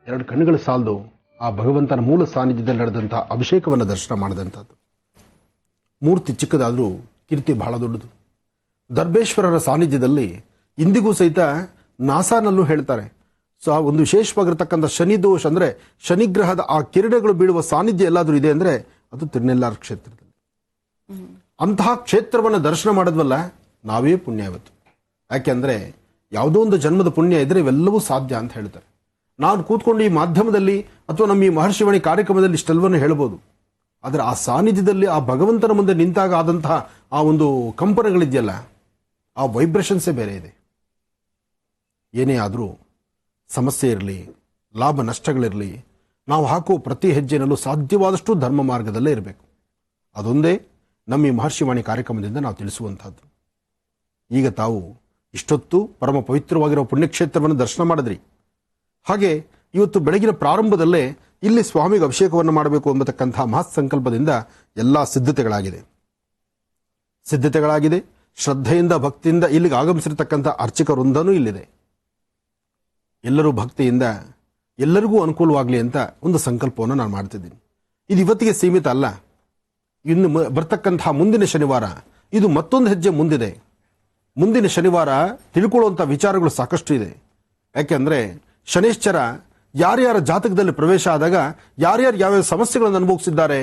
ಎರಡು ಕಣ್ಣುಗಳು ಸಾಲದು ಆ ಭಗವಂತನ ಮೂಲ ಸಾನ್ನಿಧ್ಯದಲ್ಲಿ ನಡೆದಂಥ ಅಭಿಷೇಕವನ್ನು ದರ್ಶನ ಮಾಡಿದಂಥದ್ದು. ಮೂರ್ತಿ ಚಿಕ್ಕದಾದರೂ ಕೀರ್ತಿ ಬಹಳ ದೊಡ್ಡದು. ದರ್ಬೇಶ್ವರರ ಸಾನ್ನಿಧ್ಯದಲ್ಲಿ ಇಂದಿಗೂ ಸಹಿತ ನಾಸಾನಲ್ಲೂ ಹೇಳ್ತಾರೆ, ಸೊ ಆ ಒಂದು ವಿಶೇಷವಾಗಿರ್ತಕ್ಕಂಥ ಶನಿ ದೋಷ ಅಂದರೆ ಶನಿಗ್ರಹದ ಆ ಕಿರಣಗಳು ಬೀಳುವ ಸಾನ್ನಿಧ್ಯ ಎಲ್ಲಾದರೂ ಇದೆ ಅಂದರೆ ಅದು ತಿರುನೆಲ್ಲಾರು ಕ್ಷೇತ್ರದಲ್ಲಿ. ಅಂತಹ ಕ್ಷೇತ್ರವನ್ನು ದರ್ಶನ ಮಾಡಿದ್ವಲ್ಲ, ನಾವೇ ಪುಣ್ಯ ಇವತ್ತು. ಯಾಕೆಂದರೆ ಯಾವುದೋ ಒಂದು ಜನ್ಮದ ಪುಣ್ಯ ಇದ್ರೆ ಇವೆಲ್ಲವೂ ಸಾಧ್ಯ ಅಂತ ಹೇಳ್ತಾರೆ. ನಾನು ಕೂತ್ಕೊಂಡು ಈ ಮಾಧ್ಯಮದಲ್ಲಿ ಅಥವಾ ನಮ್ಮ ಈ ಮಹರ್ಷಿವಾಣಿ ಕಾರ್ಯಕ್ರಮದಲ್ಲಿ ಇಷ್ಟೆಲ್ಲವನ್ನು ಹೇಳ್ಬೋದು, ಆದರೆ ಆ ಸಾನ್ನಿಧ್ಯದಲ್ಲಿ ಆ ಭಗವಂತನ ಮುಂದೆ ನಿಂತಾಗ ಆದಂತಹ ಆ ಒಂದು ಕಂಪನಗಳಿದೆಯಲ್ಲ, ಆ ವೈಬ್ರೇಷನ್ಸೇ ಬೇರೆ ಇದೆ. ಏನೇ ಆದರೂ ಸಮಸ್ಯೆ ಇರಲಿ, ಲಾಭ ನಷ್ಟಗಳಿರಲಿ, ನಾವು ಹಾಕುವ ಪ್ರತಿ ಹೆಜ್ಜೆನಲ್ಲೂ ಸಾಧ್ಯವಾದಷ್ಟು ಧರ್ಮ ಮಾರ್ಗದಲ್ಲೇ ಇರಬೇಕು. ಅದೊಂದೇ ನಮ್ಮ ಈ ಮಹರ್ಷಿವಾಣಿ ಕಾರ್ಯಕ್ರಮದಿಂದ ನಾವು ತಿಳಿಸುವಂಥದ್ದು. ಈಗ ತಾವು ಇಷ್ಟೊತ್ತು ಪರಮ ಪವಿತ್ರವಾಗಿರೋ ಪುಣ್ಯಕ್ಷೇತ್ರವನ್ನು ದರ್ಶನ ಮಾಡಿದ್ರಿ. ಹಾಗೆ ಇವತ್ತು ಬೆಳಗಿನ ಪ್ರಾರಂಭದಲ್ಲೇ ಇಲ್ಲಿ ಸ್ವಾಮಿಗೆ ಅಭಿಷೇಕವನ್ನು ಮಾಡಬೇಕು ಎಂಬತಕ್ಕಂಥ ಮಹತ್ ಸಂಕಲ್ಪದಿಂದ ಎಲ್ಲ ಸಿದ್ಧತೆಗಳಾಗಿದೆ. ಶ್ರದ್ಧೆಯಿಂದ ಭಕ್ತಿಯಿಂದ ಇಲ್ಲಿಗೆ ಆಗಮಿಸಿರ್ತಕ್ಕಂಥ ಅರ್ಚಕ ವೃಂದನೂ ಇಲ್ಲಿದೆ. ಎಲ್ಲರೂ ಭಕ್ತಿಯಿಂದ ಎಲ್ಲರಿಗೂ ಅನುಕೂಲವಾಗಲಿ ಅಂತ ಒಂದು ಸಂಕಲ್ಪವನ್ನು ನಾನು ಮಾಡ್ತಿದ್ದೀನಿ. ಇದು ಇವತ್ತಿಗೆ ಸೀಮಿತ ಅಲ್ಲ. ಇನ್ನು ಬರ್ತಕ್ಕಂತಹ ಮುಂದಿನ ಶನಿವಾರ ಇದು ಮತ್ತೊಂದು ಹೆಜ್ಜೆ ಮುಂದಿದೆ. ಮುಂದಿನ ಶನಿವಾರ ತಿಳ್ಕೊಳ್ಳುವಂಥ ವಿಚಾರಗಳು ಸಾಕಷ್ಟು ಇದೆ. ಯಾಕೆಂದರೆ ಶನೇಶ್ಚರ ಯಾರ್ಯಾರ ಜಾತಕದಲ್ಲಿ ಪ್ರವೇಶ ಆದಾಗ ಯಾರ್ಯಾರು ಯಾವ್ಯಾವ ಸಮಸ್ಯೆಗಳನ್ನು ಅನುಭವಿಸಿದ್ದಾರೆ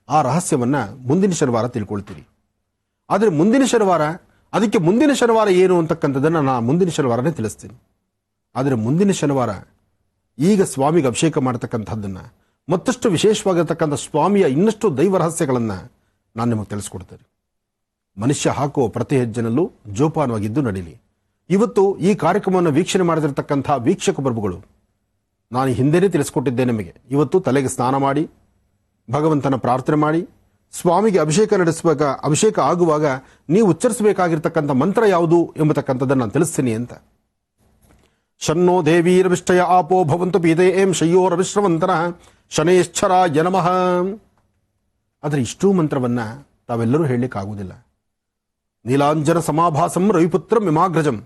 ಆ ರಹಸ್ಯವನ್ನು ಮುಂದಿನ ಶನಿವಾರ ತಿಳ್ಕೊಳ್ತೀರಿ. ಆದರೆ ಮುಂದಿನ ಶನಿವಾರ, ಅದಕ್ಕೆ ಮುಂದಿನ ಶನಿವಾರ ಏನು ಅಂತಕ್ಕಂಥದ್ದನ್ನು ನಾನು ಮುಂದಿನ ಶನಿವಾರನೇ ತಿಳಿಸ್ತೀನಿ. ಆದರೆ ಮುಂದಿನ ಶನಿವಾರ ಈಗ ಸ್ವಾಮಿಗೆ ಅಭಿಷೇಕ ಮಾಡತಕ್ಕಂಥದ್ದನ್ನು, ಮತ್ತಷ್ಟು ವಿಶೇಷವಾಗಿರ್ತಕ್ಕಂಥ ಸ್ವಾಮಿಯ ಇನ್ನಷ್ಟು ದೈವ ರಹಸ್ಯಗಳನ್ನು ನಾನು ನಿಮಗೆ ತಿಳಿಸ್ಕೊಡ್ತೇನೆ. ಮನುಷ್ಯ ಹಾಕುವ ಪ್ರತಿ ಹೆಜ್ಜೆನಲ್ಲೂ ಜೋಪಾನವಾಗಿದ್ದು ನಡೀಲಿ. ಇವತ್ತು ಈ ಕಾರ್ಯಕ್ರಮವನ್ನು ವೀಕ್ಷಣೆ ಮಾಡದಿರತಕ್ಕಂಥ ವೀಕ್ಷಕ ಪ್ರಭುಗಳು, ನಾನು ಹಿಂದೆನೇ ತಿಳಿಸ್ಕೊಟ್ಟಿದ್ದೆ ನಿಮಗೆ. ಇವತ್ತು ತಲೆಗೆ ಸ್ನಾನ ಮಾಡಿ ಭಗವಂತನ ಪ್ರಾರ್ಥನೆ ಮಾಡಿ ಸ್ವಾಮಿಗೆ ಅಭಿಷೇಕ ಆಗುವಾಗ ನೀವು ಉಚ್ಚರಿಸಬೇಕಾಗಿರ್ತಕ್ಕಂಥ ಮಂತ್ರ ಯಾವುದು ಎಂಬತಕ್ಕಂಥದ್ದನ್ನು ನಾನು ತಿಳಿಸ್ತೀನಿ ಅಂತ. ಶನ್ನೋ ದೇವೀರವಿಷ್ಟಯ ಆಪೋ ಭವಂತು ಪೀತೆ ಏಂ ಶಯ್ಯೋರವಿಶ್ರವಂತರ ಶನೇಶ್ಚರಾಯ ನಮಃ. ಆದರೆ ಇಷ್ಟೂ ಮಂತ್ರವನ್ನ ತಾವೆಲ್ಲರೂ ಹೇಳಲಿಕ್ಕಾಗುವುದಿಲ್ಲ. ನೀಲಾಂಜನ ಸಮಾಭಾಸಂ ರವಿಪುತ್ರ ಮಿಮಾಗ್ರಜಂ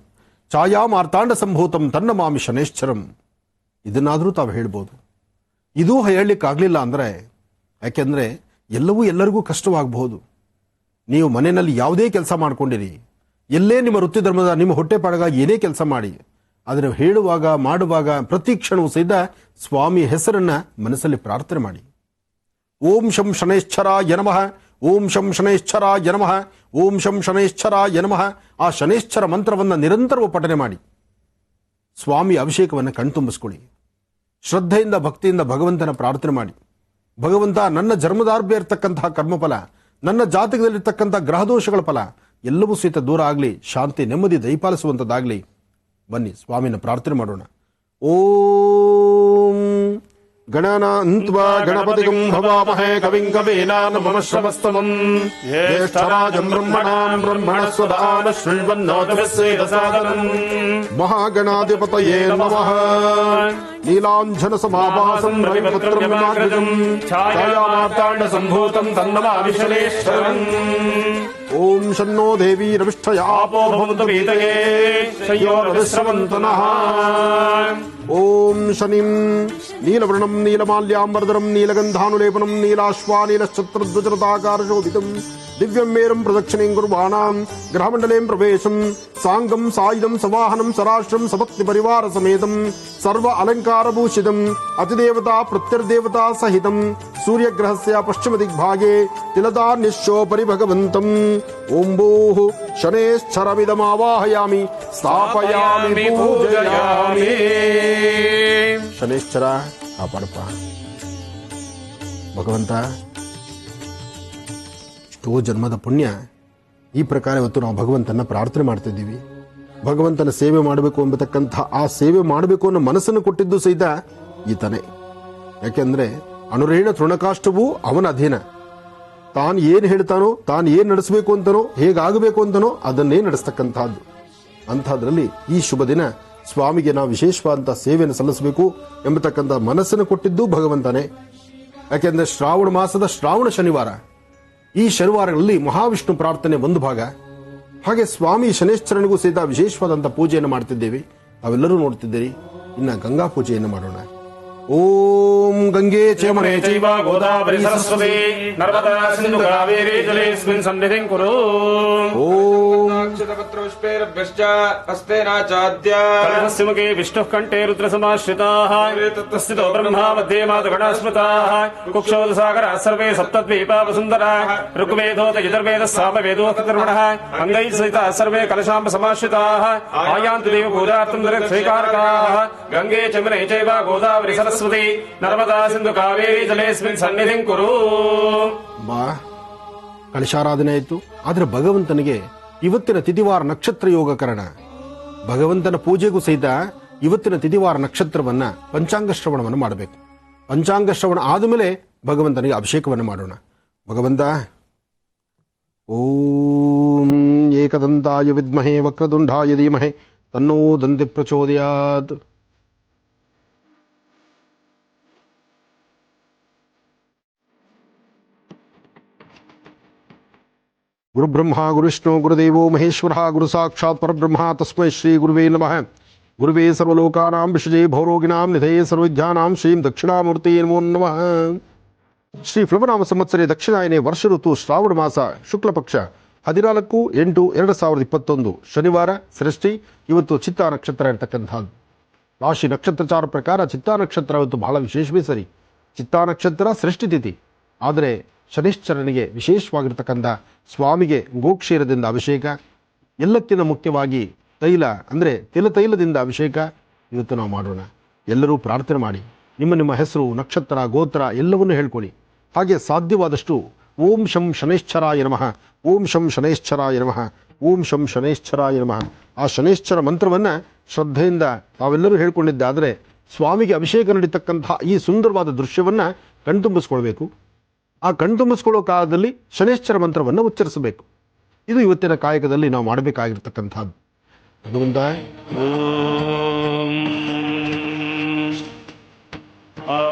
ಛಾಯಾ ಮಾರ್ತಾಂಡ ಸಂಭೂತಂ ತನ್ನ ಮಾಮಿ ಶನೇಶ್ಚರಂ. ಇದನ್ನಾದರೂ ತಾವು ಹೇಳ್ಬೋದು. ಇದೂ ಹೇಳಲಿಕ್ಕಾಗಲಿಲ್ಲ ಅಂದರೆ, ಯಾಕೆಂದರೆ ಎಲ್ಲವೂ ಎಲ್ಲರಿಗೂ ಕಷ್ಟವಾಗಬಹುದು. ನೀವು ಮನೆಯಲ್ಲಿ ಯಾವುದೇ ಕೆಲಸ ಮಾಡ್ಕೊಂಡಿರಿ, ಎಲ್ಲೇ ನಿಮ್ಮ ವೃತ್ತಿ ಧರ್ಮದ ನಿಮ್ಮ ಹೊಟ್ಟೆಪಾಡಿಗಾಗಿ ಏನೇ ಕೆಲಸ ಮಾಡಿ, ಆದರೆ ಹೇಳುವಾಗ ಮಾಡುವಾಗ ಪ್ರತಿ ಕ್ಷಣವೂ ಸಹಿತ ಸ್ವಾಮಿ ಹೆಸರನ್ನ ಮನಸ್ಸಲ್ಲಿ ಪ್ರಾರ್ಥನೆ ಮಾಡಿ. ಓಂ ಶಂ ಶನೇಶ್ಚರಾಯ ನಮಃ, ಓಂ ಶಂ ಶನೇಶ್ಚರಾಯ ನಮಃ, ಓಂ ಶಂ ಶನೇಶ್ಚರಾಯ ನಮಃ. ಆ ಶನೇಶ್ಚರ ಮಂತ್ರವನ್ನು ನಿರಂತರವೂ ಪಠನೆ ಮಾಡಿ ಸ್ವಾಮಿ ಅಭಿಷೇಕವನ್ನು ಕಣ್ತುಂಬಿಸ್ಕೊಳ್ಳಿ. ಶ್ರದ್ಧೆಯಿಂದ ಭಕ್ತಿಯಿಂದ ಭಗವಂತನ ಪ್ರಾರ್ಥನೆ ಮಾಡಿ. ಭಗವಂತ, ನನ್ನ ಜನ್ಮದಾರ್ಭ್ಯ ಇರತಕ್ಕಂತಹ ಕರ್ಮಫಲ, ನನ್ನ ಜಾತಕದಲ್ಲಿರ್ತಕ್ಕಂಥ ಗ್ರಹದೋಷಗಳ ಫಲ ಎಲ್ಲವೂ ಸಹಿತ ದೂರ ಆಗಲಿ, ಶಾಂತಿ ನೆಮ್ಮದಿ ದಯಪಾಲಿಸುವಂಥದ್ದಾಗಲಿ. ಬನ್ನಿ ಸ್ವಾಮಿನ ಪ್ರಾರ್ಥನೆ ಮಾಡೋಣ. ಓಂ ಗಣನಾನ್ತ್ವಾ ಗಣಪತಿಗಂ ಭವಾಮಹೇ ಕವಿಂ ಕವೀನಾನುಪಮಶ್ರವಸ್ತಮಂ ಜ್ಯೇಷ್ಠರಾಜಂ ಬ್ರಹ್ಮಣಾಂ ಬ್ರಹ್ಮಣಸ್ಪದಾನ ಶೃಣ್ವನ್ನೋತಮಸ್ಸೇದಸಾದನಂ ಮಹಾಗಣಾಧಿಪತಯೇ ನಮಃ. ನೀಲಾಂಜನ ಸಮಾಭಾಸಂ ರವಿಪುತ್ರಂ ಮಿಮಾಗ್ರಜಂ ಛಾಯಾಮಾರ್ತಾಂಡ ಸಂಭೂತಂ ತನ್ನಮಾಮಿ ಶನೇಶ್ಚರಂ. ಓಂ ಶನ್ನೋ ದೇವೀರವಿಷ್ಠಯ ಆಪೋ ಭವಂತು ಪೀತಯೇ ಶಯ್ಯೋರವಿಶ್ರವಂತು ನಃ. ಓಂ ಶನಿಂ ನೀಲವರ್ಣಂ ನೀಲಮಾಲ್ಯಾಂಬರಧರಂ ನೀಲಗಂಧಾನುಲೇಪನಂ ನೀಲಾಶ್ವಾನೀಲಶ್ಚತ್ರಧ್ವಜರತಾಕಾರಶೋಭಿತಂ ದಿವ್ಯಂ ಮೇರಂ ಪ್ರದಕ್ಷಿಣೀಂ ಕುರ್ವಾಣಾಂ ಗ್ರಹಮಂಡಲೇಂ ಪ್ರವೇಶಂ ಸಾಂಗಂ ಸಾಯುಧಂ ಸವಾಹನಂ ಸರಾಶ್ರಂ ಸಭಕ್ತಿ ಪರಿವಾರ ಸಮೇತಂ ಸರ್ವ ಅಲಂಕಾರಭೂಷಿತಂ ಅತಿದೇವತಾ ಪ್ರತ್ಯರ್ದೇವತಾ ಸಹಿತಂ ಸೂರ್ಯಗ್ರಹಸ್ಯ ಪಶ್ಚಿಮ ದಿಗ್ಭಾಗೆ ತಿಲದಾನ್ಯಶೋಪರಿ ಭಗವಂತಂ. ಓಂ ಭೂಃ ಶನೇಶ್ಚರಮಿದಮಾವಾಹಯಾಮಿ ಸ್ಥಾಪಯಾಮಿ ಪೂಜಯಾಮಿ. ಶನೇಶ್ಚರ ಕಾಪಾಡಪ್ಪ ಭಗವಂತ. ಎಷ್ಟೋ ಜನ್ಮದ ಪುಣ್ಯ ಈ ಪ್ರಕಾರ ಇವತ್ತು ನಾವು ಭಗವಂತನ ಪ್ರಾರ್ಥನೆ ಮಾಡ್ತಿದ್ದೀವಿ. ಭಗವಂತನ ಸೇವೆ ಮಾಡಬೇಕು ಎಂಬತಕ್ಕಂಥ ಆ ಸೇವೆ ಮಾಡಬೇಕು ಅನ್ನೋ ಮನಸ್ಸನ್ನು ಕೊಟ್ಟಿದ್ದು ಸಹಿತ ಈತನೇ. ಯಾಕೆಂದ್ರೆ ಅನುರೇಣ ತೃಣಕಾಷ್ಟವೂ ಅವನ ಅಧೀನ. ತಾನು ಏನು ಹೇಳ್ತಾನೋ, ತಾನು ಏನು ನಡೆಸಬೇಕು ಅಂತನೋ, ಹೇಗಾಗಬೇಕು ಅಂತನೋ ಅದನ್ನೇ ನಡೆಸ್ತಕ್ಕಂಥದ್ದು. ಅಂಥದ್ರಲ್ಲಿ ಈ ಶುಭ ದಿನ ಸ್ವಾಮಿಗೆ ನಾವು ವಿಶೇಷವಾದಂಥ ಸೇವೆಯನ್ನು ಸಲ್ಲಿಸಬೇಕು ಎಂಬತಕ್ಕಂಥ ಮನಸ್ಸನ್ನು ಕೊಟ್ಟಿದ್ದು ಭಗವಂತನೇ. ಯಾಕೆಂದ್ರೆ ಶ್ರಾವಣ ಮಾಸದ ಶ್ರಾವಣ ಶನಿವಾರ, ಈ ಶನಿವಾರಗಳಲ್ಲಿ ಮಹಾವಿಷ್ಣು ಪ್ರಾರ್ಥನೆ ಒಂದು ಭಾಗ, ಹಾಗೆ ಸ್ವಾಮಿ ಶನೇಶ್ಚರನಿಗೂ ಸಹಿತ ವಿಶೇಷವಾದಂಥ ಪೂಜೆಯನ್ನು ಮಾಡ್ತಿದ್ದೇವೆ. ತಾವೆಲ್ಲರೂ ನೋಡ್ತಿದ್ದೀರಿ. ಇನ್ನು ಗಂಗಾ ಪೂಜೆಯನ್ನು ಮಾಡೋಣ. ಓಂ ಗಂಗೆ ಚೇಮನೆ ಚೈವ ಗೋದಾವರಿ ಸರಸ್ವತಿ ನರ್ಮದಾ ಸಿಂಧು ಕಾವೇರಿ ಜಲೇಸ್ಮಿನ್ ಸನ್ನಿಧಿಂ ಕುರು. ಓಂ ಅಕ್ಷತಪತ್ರಪುಷ್ಪೈರಭ್ಯಶ್ಚ ಹಸ್ತೇನಾಚಾದ್ಯ ಕಲಶಸ್ಯ ಮುಖೇ ವಿಷ್ಣುಃ ಕಂಠೇ ರುದ್ರಸಮಾಶ್ರಿತಾಃ ತಸ್ಥಿತೋ ಬ್ರಹ್ಮಾ ಮಧ್ಯೆ ಮಾತುಗಣಾ ಸ್ಮೃತಾಃ ಕುಕ್ಷೋದಸಾಗರಾಃ ಸರ್ವೇ ಸಪ್ತದ್ವೀಪಾ ವಸುಂಧರಾಃ ಋಗ್ವೇದೋತ ಯಜುರ್ವೇದಃ ಸಾಮವೇದೋಕ್ತರ್ಮಣಃ ಅಂಗೈಃ ಸಹಿತಾಃ ಸರ್ವೇ ಕಲಶಾಂಬ ಸಮಾಶ್ರಿತಾಃ ಆಯಾಂತು ದೇವ ಪೂಜಾರ್ಥಂ ಸ್ವೀಕಾರಕಾಃ. ಗಂಗೆ ಚಮನೆ ಚೈವ ಗೋದಾವರಿ ಸರಸ್ವತಿ ನರ್ಮದಾ ಸಿಂಧು ಕಾವೇರಿ ಜಲೇಸ್ಮಿನ್ ಸನ್ನಿಧಿಂ ಕುರು. ಬಾ, ಕಳಶಾರಾಧನೆ ಆಯಿತು. ಆದರೆ ಭಗವಂತನಿಗೆ ಇವತ್ತಿನ ತಿಥಿವಾರ ನಕ್ಷತ್ರ ಯೋಗಕರಣ, ಭಗವಂತನ ಪೂಜೆಗೂ ಸಹಿತ ಇವತ್ತಿನ ತಿಥಿವಾರ ನಕ್ಷತ್ರವನ್ನ ಪಂಚಾಂಗ ಶ್ರವಣವನ್ನು ಮಾಡಬೇಕು. ಪಂಚಾಂಗ ಶ್ರವಣ ಆದಮೇಲೆ ಭಗವಂತನಿಗೆ ಅಭಿಷೇಕವನ್ನು ಮಾಡೋಣ. ಭಗವಂತ, ಓಂ ಏಕದಂತಾಯ ವಿದ್ಮಹೇ ವಕ್ರತುಂಡಾಯ ಧೀಮಹಿ ತನ್ನೋ ದಂತಿ ಪ್ರಚೋದಯಾತ್. ಗುರುಬ್ರಹ್ಮ ಗುರುವಿಷ್ಣು ಗುರುದೇವೋ ಮಹೇಶ್ವರ ಗುರು ಸಾಕ್ಷಾತ್ ಪರಬ್ರಹ್ಮ ತಸ್ಮೈ ಶ್ರೀ ಗುರುವೇ ನಮಃ. ಗುರುವೇ ಸರ್ವಲೋಕಾನಾಂ ವಿಷಜೇ ಭವರೋಗಿಣಾಂ ನಿಧಯೇ ಸರ್ವವಿದ್ಯಾನಾಂ ಶ್ರೀಂ ದಕ್ಷಿಣಾಮೂರ್ತಿ ನಮೋ ನಮಃ. ಶ್ರೀ ಪ್ಲವನಾಮ ಸಂವತ್ಸರೆ ದಕ್ಷಿಣಾಯನೆ ವರ್ಷ ಋತು ಶ್ರಾವಣ ಮಾಸ ಶುಕ್ಲ ಪಕ್ಷ 14/8/2021 ಶನಿವಾರ ಸೃಷ್ಟಿ. ಇವತ್ತು ಚಿತ್ತಾ ನಕ್ಷತ್ರ ಇರತಕ್ಕಂಥದ್ದು. ರಾಶಿ ನಕ್ಷತ್ರಚಾರ ಪ್ರಕಾರ ಚಿತ್ತಾ ನಕ್ಷತ್ರ ಇವತ್ತು ಬಹಳ ವಿಶೇಷವೇ ಸರಿ. ಚಿತ್ತಾ ನಕ್ಷತ್ರ ಸೃಷ್ಟಿ ತಿಥಿ. ಆದರೆ ಶನಿಶ್ಚರನಿಗೆ ವಿಶೇಷವಾಗಿರ್ತಕ್ಕಂಥ ಸ್ವಾಮಿಗೆ ಗೋಕ್ಷೀರದಿಂದ ಅಭಿಷೇಕ, ಎಲ್ಲಕ್ಕಿಂತ ಮುಖ್ಯವಾಗಿ ತೈಲ ಅಂದರೆ ತಿಲತೈಲದಿಂದ ಅಭಿಷೇಕ ಇವತ್ತು ನಾವು ಮಾಡೋಣ. ಎಲ್ಲರೂ ಪ್ರಾರ್ಥನೆ ಮಾಡಿ ನಿಮ್ಮ ನಿಮ್ಮ ಹೆಸರು, ನಕ್ಷತ್ರ, ಗೋತ್ರ ಎಲ್ಲವನ್ನೂ ಹೇಳ್ಕೊಳ್ಳಿ. ಹಾಗೆ ಸಾಧ್ಯವಾದಷ್ಟು ಓಂ ಶಂ ಶನೈಶ್ಚರಾಯ ನಮಃ, ಓಂ ಶಂ ಶನೈಶ್ಚರಾಯ ನಮಃ, ಓಂ ಶಂ ಶನೈಶ್ಚರಾಯ ನಮಃ. ಆ ಶನೈಶ್ಚರ ಮಂತ್ರವನ್ನು ಶ್ರದ್ಧೆಯಿಂದ ತಾವೆಲ್ಲರೂ ಹೇಳ್ಕೊಂಡಿದ್ದಾದರೆ ಸ್ವಾಮಿಗೆ ಅಭಿಷೇಕ ನಡೀತಕ್ಕಂಥ ಈ ಸುಂದರವಾದ ದೃಶ್ಯವನ್ನು ಕಣ್ತುಂಬಿಸ್ಕೊಳ್ಬೇಕು. ಆ ಕಣ್ತುಂಬಿಸ್ಕೊಳ್ಳೋ ಕಾಲದಲ್ಲಿ ಶನೈಶ್ಚರ ಮಂತ್ರವನ್ನು ಉಚ್ಚರಿಸಬೇಕು. ಇದು ಇವತ್ತಿನ ಕಾಯಕದಲ್ಲಿ ನಾವು ಮಾಡಬೇಕಾಗಿರ್ತಕ್ಕಂಥದ್ದು. ಅದು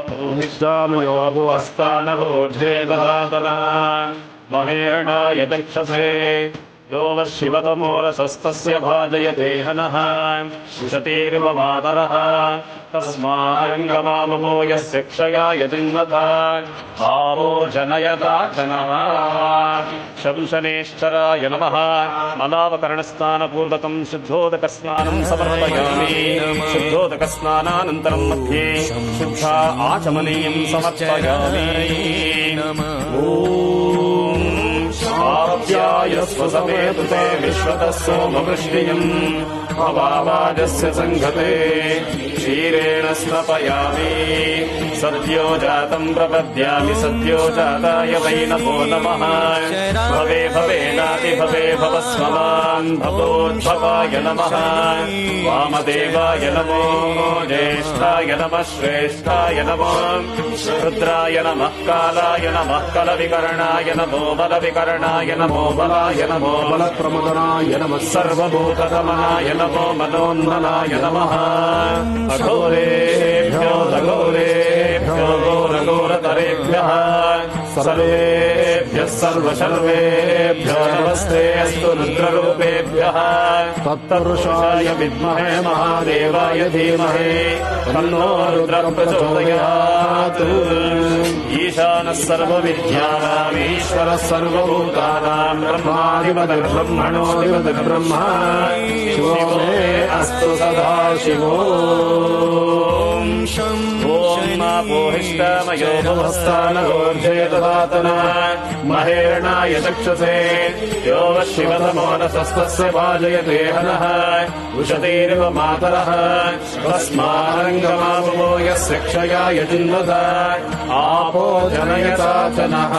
यो वः शिवतमोरसस्तस्य भाजयते हनः उशतीरिव मातरः तस्मारङ्गमामो यस्य क्षयाय जिन्वता भावो जनयता जनः. शंशनेश्वराय नमः. मलावकरणस्नानपूर्वकं शुद्धोदकस्नानं समर्पयामि. शुद्धोदकस्नानानन्तरं मध्ये शुद्धा आचमनीयं समर्पयामि. आप्यायस्व समेतुते विश्वतः सोमवृष्टियम् भवावाजस्य सङ्घते क्षीरेण स्नपयामि. सद्यो जातं प्रपद्यामि सद्यो जाताय वै नमो नमः. भवे भवेनातिभवे भवस्वमान् भवोद्भवाय नमः. वामदेवाय नमो ज्येष्ठाय नमः श्रेष्ठाय नमो रुद्राय नमः कालाय नमः कलविकर्णाय नमो बलविकर्णाय नमो बलाय नमो बलप्रमदनाय नमः सर्वभूतगमनाय नमो मनोन्मनाय नमः. अघोरेभ्यो अघोरेभ्यो घोरघोरतरेभ्यः सर्वेभ्यः सर्वशर्वेभ्यो नमस्ते अस्तु रुद्ररूपेभ्यः. तत्पुरुषाय विद्महे महादेवाय धीमहि तन्नो रुद्रः प्रचोदयात्. ईशानः सर्वविद्यानाम् ईश्वरः सर्वभूतानां ब्रह्माधिपतिर्ब्रह्मणोऽधिपतिः ब्रह्मा शिवो मे अस्तु सदा शिवो. ॐ मापोहिष्टामयो भवस्तानगोर्धे ददातना महेरणाय चक्षुषे यो वः शिवतमोरसस्तस्य भाजयते हनः उशतीरिव मातरः तस्मारङ्गमावो यस्य क्षयाय जिन्वता आपो जनयता जनः.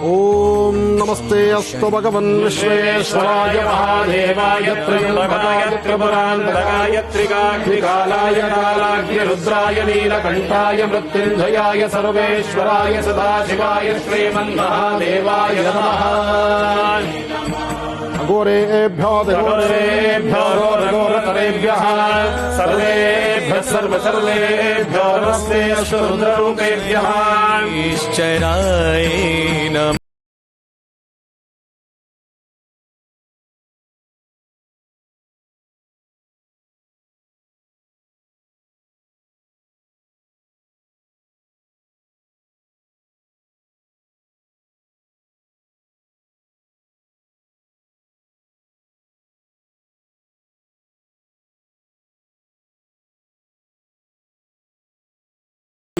ಓಂ ನಮಸ್ತೆ ಅಸ್ತು ಭಗವನ್ ವಿಶ್ವೇಶ್ವರಾಯ ಮಹಾದೇವಾಯ ತ್ರಯಂಬಕಾಯ ತ್ರಿಪುರಾಂತಕಾಯ ತ್ರಿಕಾಗ್ನಿಕಾಲಾಯ ಕಾಲಾಗ್ನಿರುದ್ರಾಯ ನೀಲಕಂಠಾಯ ಮೃತ್ಯುಂಜಯಾಯ ಸರ್ವೇಶ್ವರಾಯ ಸದಾಶಿವಾಯ ಶ್ರೀಮನ್ಮಹಾದೇವಾಯ ನಮಃ. अघोरेभ्यो घोरेभ्यो घोरघोरतरेभ्यः सर्वेभ्यः सर्वसर्वेभ्यो नमस्ते अस्तु रुद्ररूपेभ्यः. ईश्वराय नमः.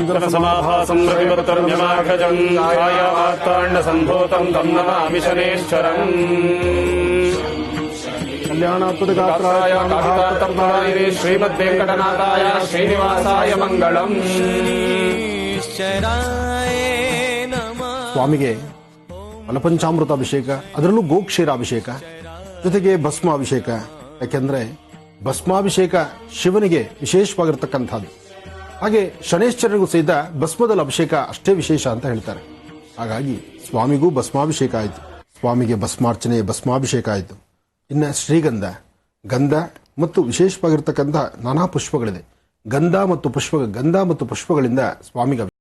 समाभासं रविवत्तर्म्यमाघ्रजं कायावार्ताण्डसम्भूतं तं नमामि शनेश्वरम्. कल्याणात्मकगात्राय कान्तार्तप्रायिने श्रीमद्वेङ्कटनाथाय श्रीनिवासाय मङ्गलम्. ಸ್ವಾಮಿಗೆ ಫಲಪಂಚಾಮೃತ ಅಭಿಷೇಕ, ಅದರಲ್ಲೂ ಗೋಕ್ಷೀರಾಭಿಷೇಕ, ಜೊತೆಗೆ ಭಸ್ಮಾಭಿಷೇಕ. ಯಾಕೆಂದ್ರೆ ಭಸ್ಮಾಭಿಷೇಕ ಶಿವನಿಗೆ ವಿಶೇಷವಾಗಿರ್ತಕ್ಕಂಥದ್ದು. ಹಾಗೆ ಶನೇಶ್ವರನಿಗೂ ಸಹಿತ ಭಸ್ಮದಲ್ಲಿ ಅಭಿಷೇಕ ಅಷ್ಟೇ ವಿಶೇಷ ಅಂತ ಹೇಳ್ತಾರೆ. ಹಾಗಾಗಿ ಸ್ವಾಮಿಗೂ ಭಸ್ಮಾಭಿಷೇಕ ಆಯಿತು, ಸ್ವಾಮಿಗೆ ಭಸ್ಮಾರ್ಚನೆ ಭಸ್ಮಾಭಿಷೇಕ ಆಯಿತು. ಇನ್ನು ಶ್ರೀಗಂಧ, ಗಂಧ ಮತ್ತು ವಿಶೇಷವಾಗಿರ್ತಕ್ಕಂಥ ನಾನಾ ಪುಷ್ಪಗಳಿದೆ. ಗಂಧ ಮತ್ತು ಪುಷ್ಪಗಳಿಂದ ಸ್ವಾಮಿಗೆ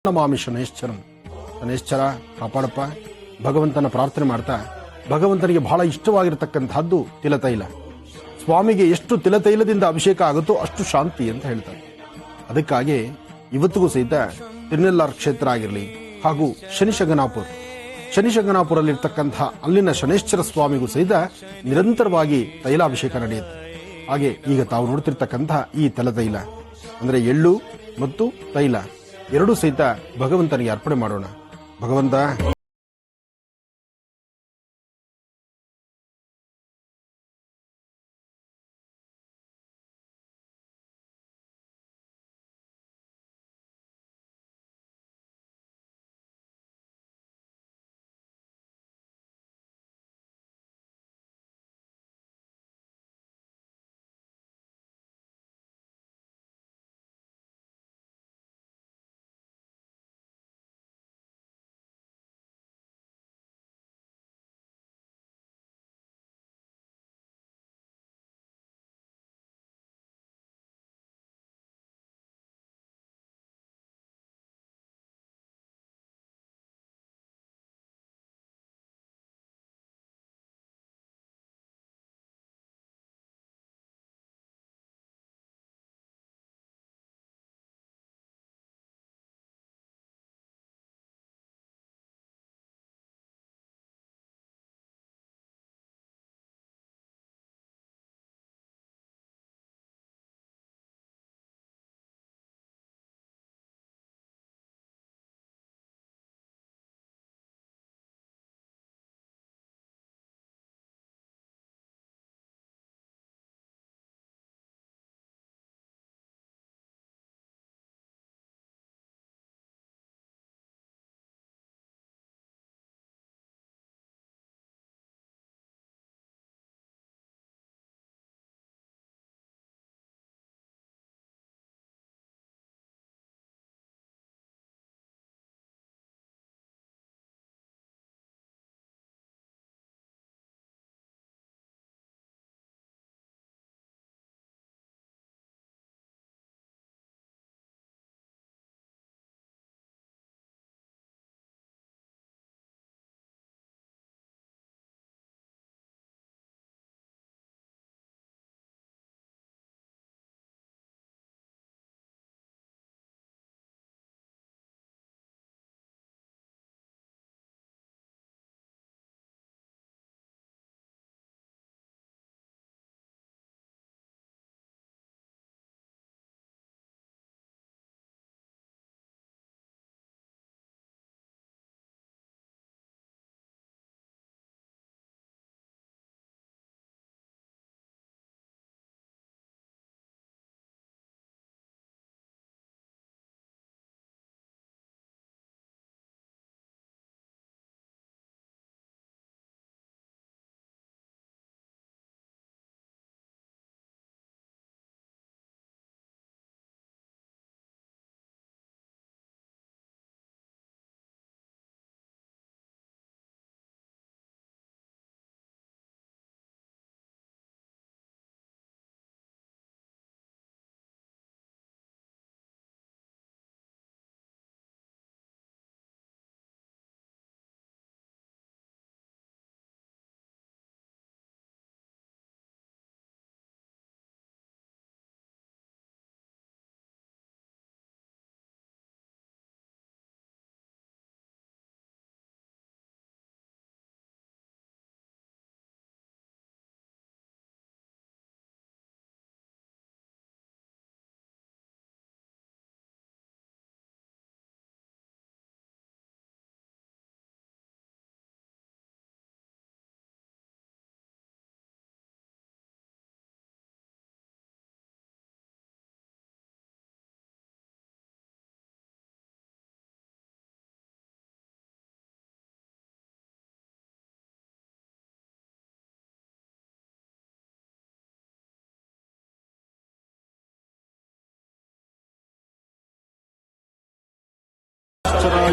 ನಮಾಮಿ ಶನೇಶ್ವರಂ. ಶನೇಶ್ವರ ಕಾಪಾಡಪ್ಪ. ಭಗವಂತನ ಪ್ರಾರ್ಥನೆ ಮಾಡ್ತಾ, ಭಗವಂತನಿಗೆ ಬಹಳ ಇಷ್ಟವಾಗಿರತಕ್ಕಂತಹದ್ದು ತಿಲತೈಲ. ಸ್ವಾಮಿಗೆ ಎಷ್ಟು ತಿಲತೈಲದಿಂದ ಅಭಿಷೇಕ ಆಗುತ್ತೋ ಅಷ್ಟು ಶಾಂತಿ ಅಂತ ಹೇಳ್ತಾರೆ. ಅದಕ್ಕಾಗಿ ಇವತ್ತಿಗೂ ಸಹಿತ ತಿರುನೆಲ್ಲಾರ್ ಕ್ಷೇತ್ರ ಆಗಿರಲಿ ಹಾಗೂ ಶನಿಶಂಗನಾಪುರಲ್ಲಿರ್ತಕ್ಕಂತಹ ಅಲ್ಲಿನ ಶನೇಶ್ವರ ಸ್ವಾಮಿಗೂ ಸಹಿತ ನಿರಂತರವಾಗಿ ತೈಲಾಭಿಷೇಕ ನಡೆಯುತ್ತೆ. ಹಾಗೆ ಈಗ ತಾವು ನೋಡ್ತಿರ್ತಕ್ಕಂತಹ ಈ ತೈಲ ಅಂದ್ರೆ ಎಳ್ಳು ಮತ್ತು ತೈಲ ಎರಡೂ ಸಹಿತ ಭಗವಂತನಿಗೆ ಅರ್ಪಣೆ ಮಾಡೋಣ. ಭಗವಂತ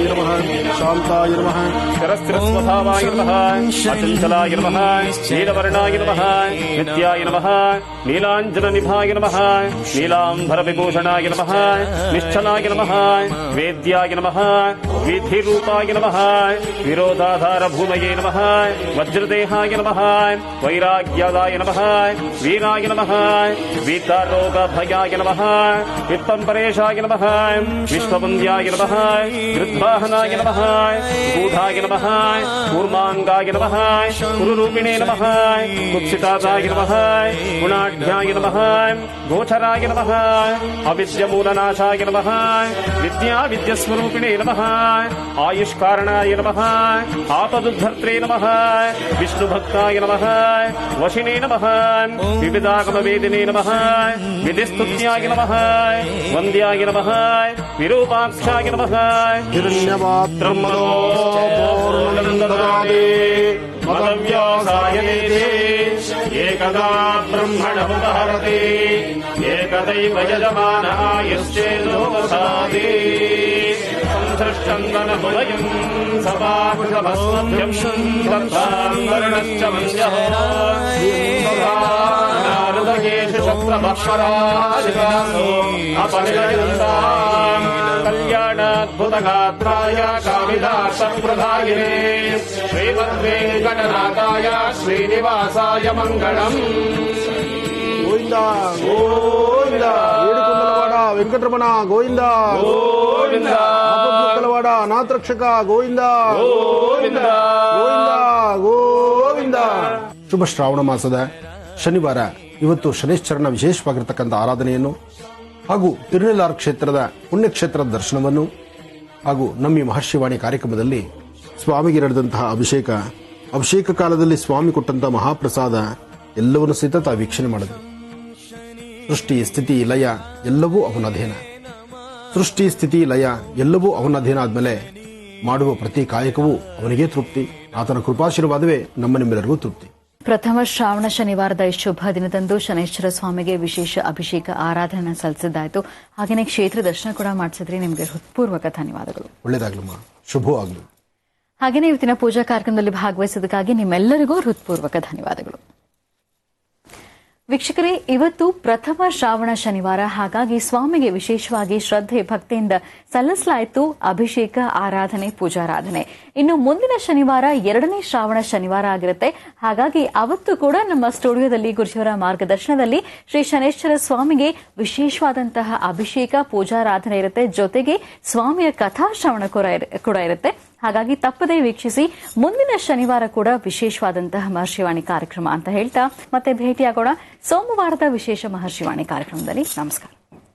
ಶಾಂತಾಯ ನಮಃ ಶಾಂತಾಯ ನಮಃ ಸ್ಥಿರಸ್ಥಿರಸ್ವಭಾವಾಯ ನಮಃ ಅಚಂಚಲಾಯ ನಮಃ ನೀಲವರ್ಣಾಯ ನಮಃ ನಿತ್ಯಾಯ ನಮಃ ನೀಲಾಂಜನನಿಭಾಯ ನಮಃ ನೀಲಾಂಬರವಿಭೂಷಣಾಯ ನಮಃ ನಿಶ್ಚಲಾಯ ನಮಃ ವೇದ್ಯಾಯ ನಮಃ ವಿಧಿರೂಪಾಯ ನಮಃ ವಿರೋಧಾಧಾರ ಭೂಮಯೇ ನಮಃ ವಜ್ರದೇಹಾಯ ನಮಃ ವೈರಾಗ್ಯದಾಯ ನಮಃ ವೀರಾಯ ನಮಃ ವೀತಾರೋಗ ಭಯಾಯ ನಮಃ ವಿಪ್ಪಂಪರೇಶಾಯ ನಮಃ ವಿಶ್ವವಂದ್ಯಾಯ ನಮಃ ಗೃದ್ವಾಹನಾಯ ನಮಃ ಗೂಢಾಯ ನಮಃ ಕೂರ್ಮಾಂಗಾಯ ನಮಃ ಕುರುರೂಪಿಣೇ ನಮಃ ಕುತ್ಸಿತಾಯ ನಮಃ ಗುಣಾಢ್ಯಾಯ ನಮಃ ಗೋಚರಾಯ ನಮಃ ಅವಿದ್ಯಮೂಲನಾಶಾಯ ನಮಃ ವಿದ್ಯಾವಿದ್ಯಸ್ವರೂಪಿಣೇ ನಮಃ ಆಯುಷ್ಕಾರಣಾಯ ನಮಃ ಆಪದುದ್ಧರ್ತ್ರೇ ನಮಃ ವಿಷ್ಣುಭಕ್ತಾಯ ನಮಃ ವಶಿನೇ ನಮಃ ವಿವಿಧಾಗಮವೇದಿನೇ ನಮಃ ವಿಧಿಸ್ತುತ್ಯಾಯ ನಮಃ ವಂದ್ಯಾಯ ನಮಃ ವಿರೂಪಾಕ್ಷಾಯ ನಮಃ ಹಿರಣ್ಯಪಾತ್ರಂ ಮದವ್ಯಾಸಾಯ ನೇತೆ ಏಕದಾ ಬ್ರಹ್ಮಣಮುಪಹರತಿ ಏಕದೈವ ಯಜಮಾನಾಯಶ್ಚೇದೋವಸಾದಿ ಸಂಸೃಷ್ಟಂದನಮುದಯಂ ಸಪಾಕೃತಭಸ್ಮಭ್ಯಂ ತತ್ವಾಂಬರಣಶ್ಚ ಮಂಜಃ ನಾರದಕೇಶು ಶಸ್ತ್ರಭಕ್ಷರಾಧಿಕಾಸೋ ಅಪರಿಣಯಂತಾಂ ಕಲ್ಯಾಣಾದ್ಭುತಗಾತ್ರಾಯ ಕಾಮಿದಾರ್ಥಪ್ರದಾಯಿನೇ ಶ್ರೀಮದ್ವೆಂಕಟನಾಥಾಯ ಶ್ರೀನಿವಾಸಾಯ ಮಂಗಳಂ. ಗೋವಿಂದ ಗೋವಿಂದ ಏಡುಕೊಂಡಲವಾಡ ವೆಂಕಟರಮಣ ಗೋವಿಂದ ಗೋವಿಂದ ಆಪದ್ಮುಕ್ಕಲವಾಡ ಅನಾಥರಕ್ಷಕ ಗೋವಿಂದ ಗೋವಿಂದ ಗೋವಿಂದ ಗೋವಿಂದ. ಶುಭ ಶ್ರಾವಣ ಮಾಸದ ಶನಿವಾರ ಇವತ್ತು ಶನೇಶ್ವರನ ವಿಶೇಷವಾಗಿರತಕ್ಕಂಥ ಆರಾಧನೆಯನ್ನು ಹಾಗೂ ತಿರುನೆಲ್ಲಾರು ಕ್ಷೇತ್ರದ ಪುಣ್ಯಕ್ಷೇತ್ರದ ದರ್ಶನವನ್ನು ಹಾಗೂ ನಮ್ಮ ಮಹರ್ಷಿವಾಣಿ ಕಾರ್ಯಕ್ರಮದಲ್ಲಿ ಸ್ವಾಮಿಗೆ ನಡೆದಂತಹ ಅಭಿಷೇಕ ಕಾಲದಲ್ಲಿ ಸ್ವಾಮಿ ಕೊಟ್ಟಂತಹ ಮಹಾಪ್ರಸಾದ ಎಲ್ಲವನ್ನು ಸಹಿತ ತಾವು ವೀಕ್ಷಣೆ ಮಾಡಿದ್ರು. ಸೃಷ್ಟಿ ಸ್ಥಿತಿ ಲಯ ಎಲ್ಲವೂ ಅವನ ಅಧೀನ. ಸೃಷ್ಟಿ ಸ್ಥಿತಿ ಲಯ ಎಲ್ಲವೂ ಅವನ ಅಧೀನ ಆದ್ಮೇಲೆ ಮಾಡುವ ಪ್ರತಿ ಕಾಯಕವೂ ಅವನಿಗೆ ತೃಪ್ತಿ. ಆತನ ಕೃಪಾಶೀರ್ವಾದವೇ ನಿಮ್ಮೆಲ್ಲರಿಗೂ ತೃಪ್ತಿ. ಪ್ರಥಮ ಶ್ರಾವಣ ಶನಿವಾರದ ಈ ಶುಭ ದಿನದಂದು ಶನೇಶ್ವರ ಸ್ವಾಮಿಗೆ ವಿಶೇಷ ಅಭಿಷೇಕ ಆರಾಧನೆ ಸಲ್ಲಿಸಿದ್ದಾಯಿತು. ಹಾಗೆಯೇ ಕ್ಷೇತ್ರ ದರ್ಶನ ಕೂಡ ಮಾಡಿಸಿದ್ರಿ. ನಿಮಗೆ ಹೃತ್ಪೂರ್ವಕ ಧನ್ಯವಾದಗಳು. ಒಳ್ಳೇದಾಗ್ಲಮ್ಮ, ಶುಭವಾಗ್ಲು. ಹಾಗೆಯೇ ಇವತ್ತಿನ ಪೂಜಾ ಕಾರ್ಯಕ್ರಮದಲ್ಲಿ ಭಾಗವಹಿಸಿದ್ದಕ್ಕಾಗಿ ನಿಮ್ಮೆಲ್ಲರಿಗೂ ಹೃತ್ಪೂರ್ವಕ ಧನ್ಯವಾದಗಳು. ವೀಕ್ಷಕರೇ, ಇವತ್ತು ಪ್ರಥಮ ಶ್ರಾವಣ ಶನಿವಾರ, ಹಾಗಾಗಿ ಸ್ವಾಮಿಗೆ ವಿಶೇಷವಾಗಿ ಶ್ರದ್ಧೆ ಭಕ್ತಿಯಿಂದ ಸಲ್ಲಿಸಲಾಯಿತು ಅಭಿಷೇಕ ಆರಾಧನೆ ಪೂಜಾರಾಧನೆ. ಇನ್ನು ಮುಂದಿನ ಶನಿವಾರ 2ನೇ ಶ್ರಾವಣ ಶನಿವಾರ ಆಗಿರುತ್ತೆ. ಹಾಗಾಗಿ ಅವತ್ತು ಕೂಡ ನಮ್ಮ ಸ್ಟುಡಿಯೋದಲ್ಲಿ ಗುರುಜಿಯವರ ಮಾರ್ಗದರ್ಶನದಲ್ಲಿ ಶ್ರೀ ಶನೇಶ್ವರ ಸ್ವಾಮಿಗೆ ವಿಶೇಷವಾದಂತಹ ಅಭಿಷೇಕ ಪೂಜಾರಾಧನೆ ಇರುತ್ತೆ. ಜೊತೆಗೆ ಸ್ವಾಮಿಯ ಕಥಾಶ್ರವಣ ಕೂಡ ಇರುತ್ತೆ. ಹಾಗಾಗಿ ತಪ್ಪದೇ ವೀಕ್ಷಿಸಿ. ಮುಂದಿನ ಶನಿವಾರ ಕೂಡ ವಿಶೇಷವಾದಂತಹ ಮಹರ್ಷಿವಾಣಿ ಕಾರ್ಯಕ್ರಮ ಅಂತ ಹೇಳ್ತಾ ಮತ್ತೆ ಭೇಟಿಯಾಗೋಣ ಸೋಮವಾರದ ವಿಶೇಷ ಮಹರ್ಷಿವಾಣಿ ಕಾರ್ಯಕ್ರಮದಲ್ಲಿ. ನಮಸ್ಕಾರ.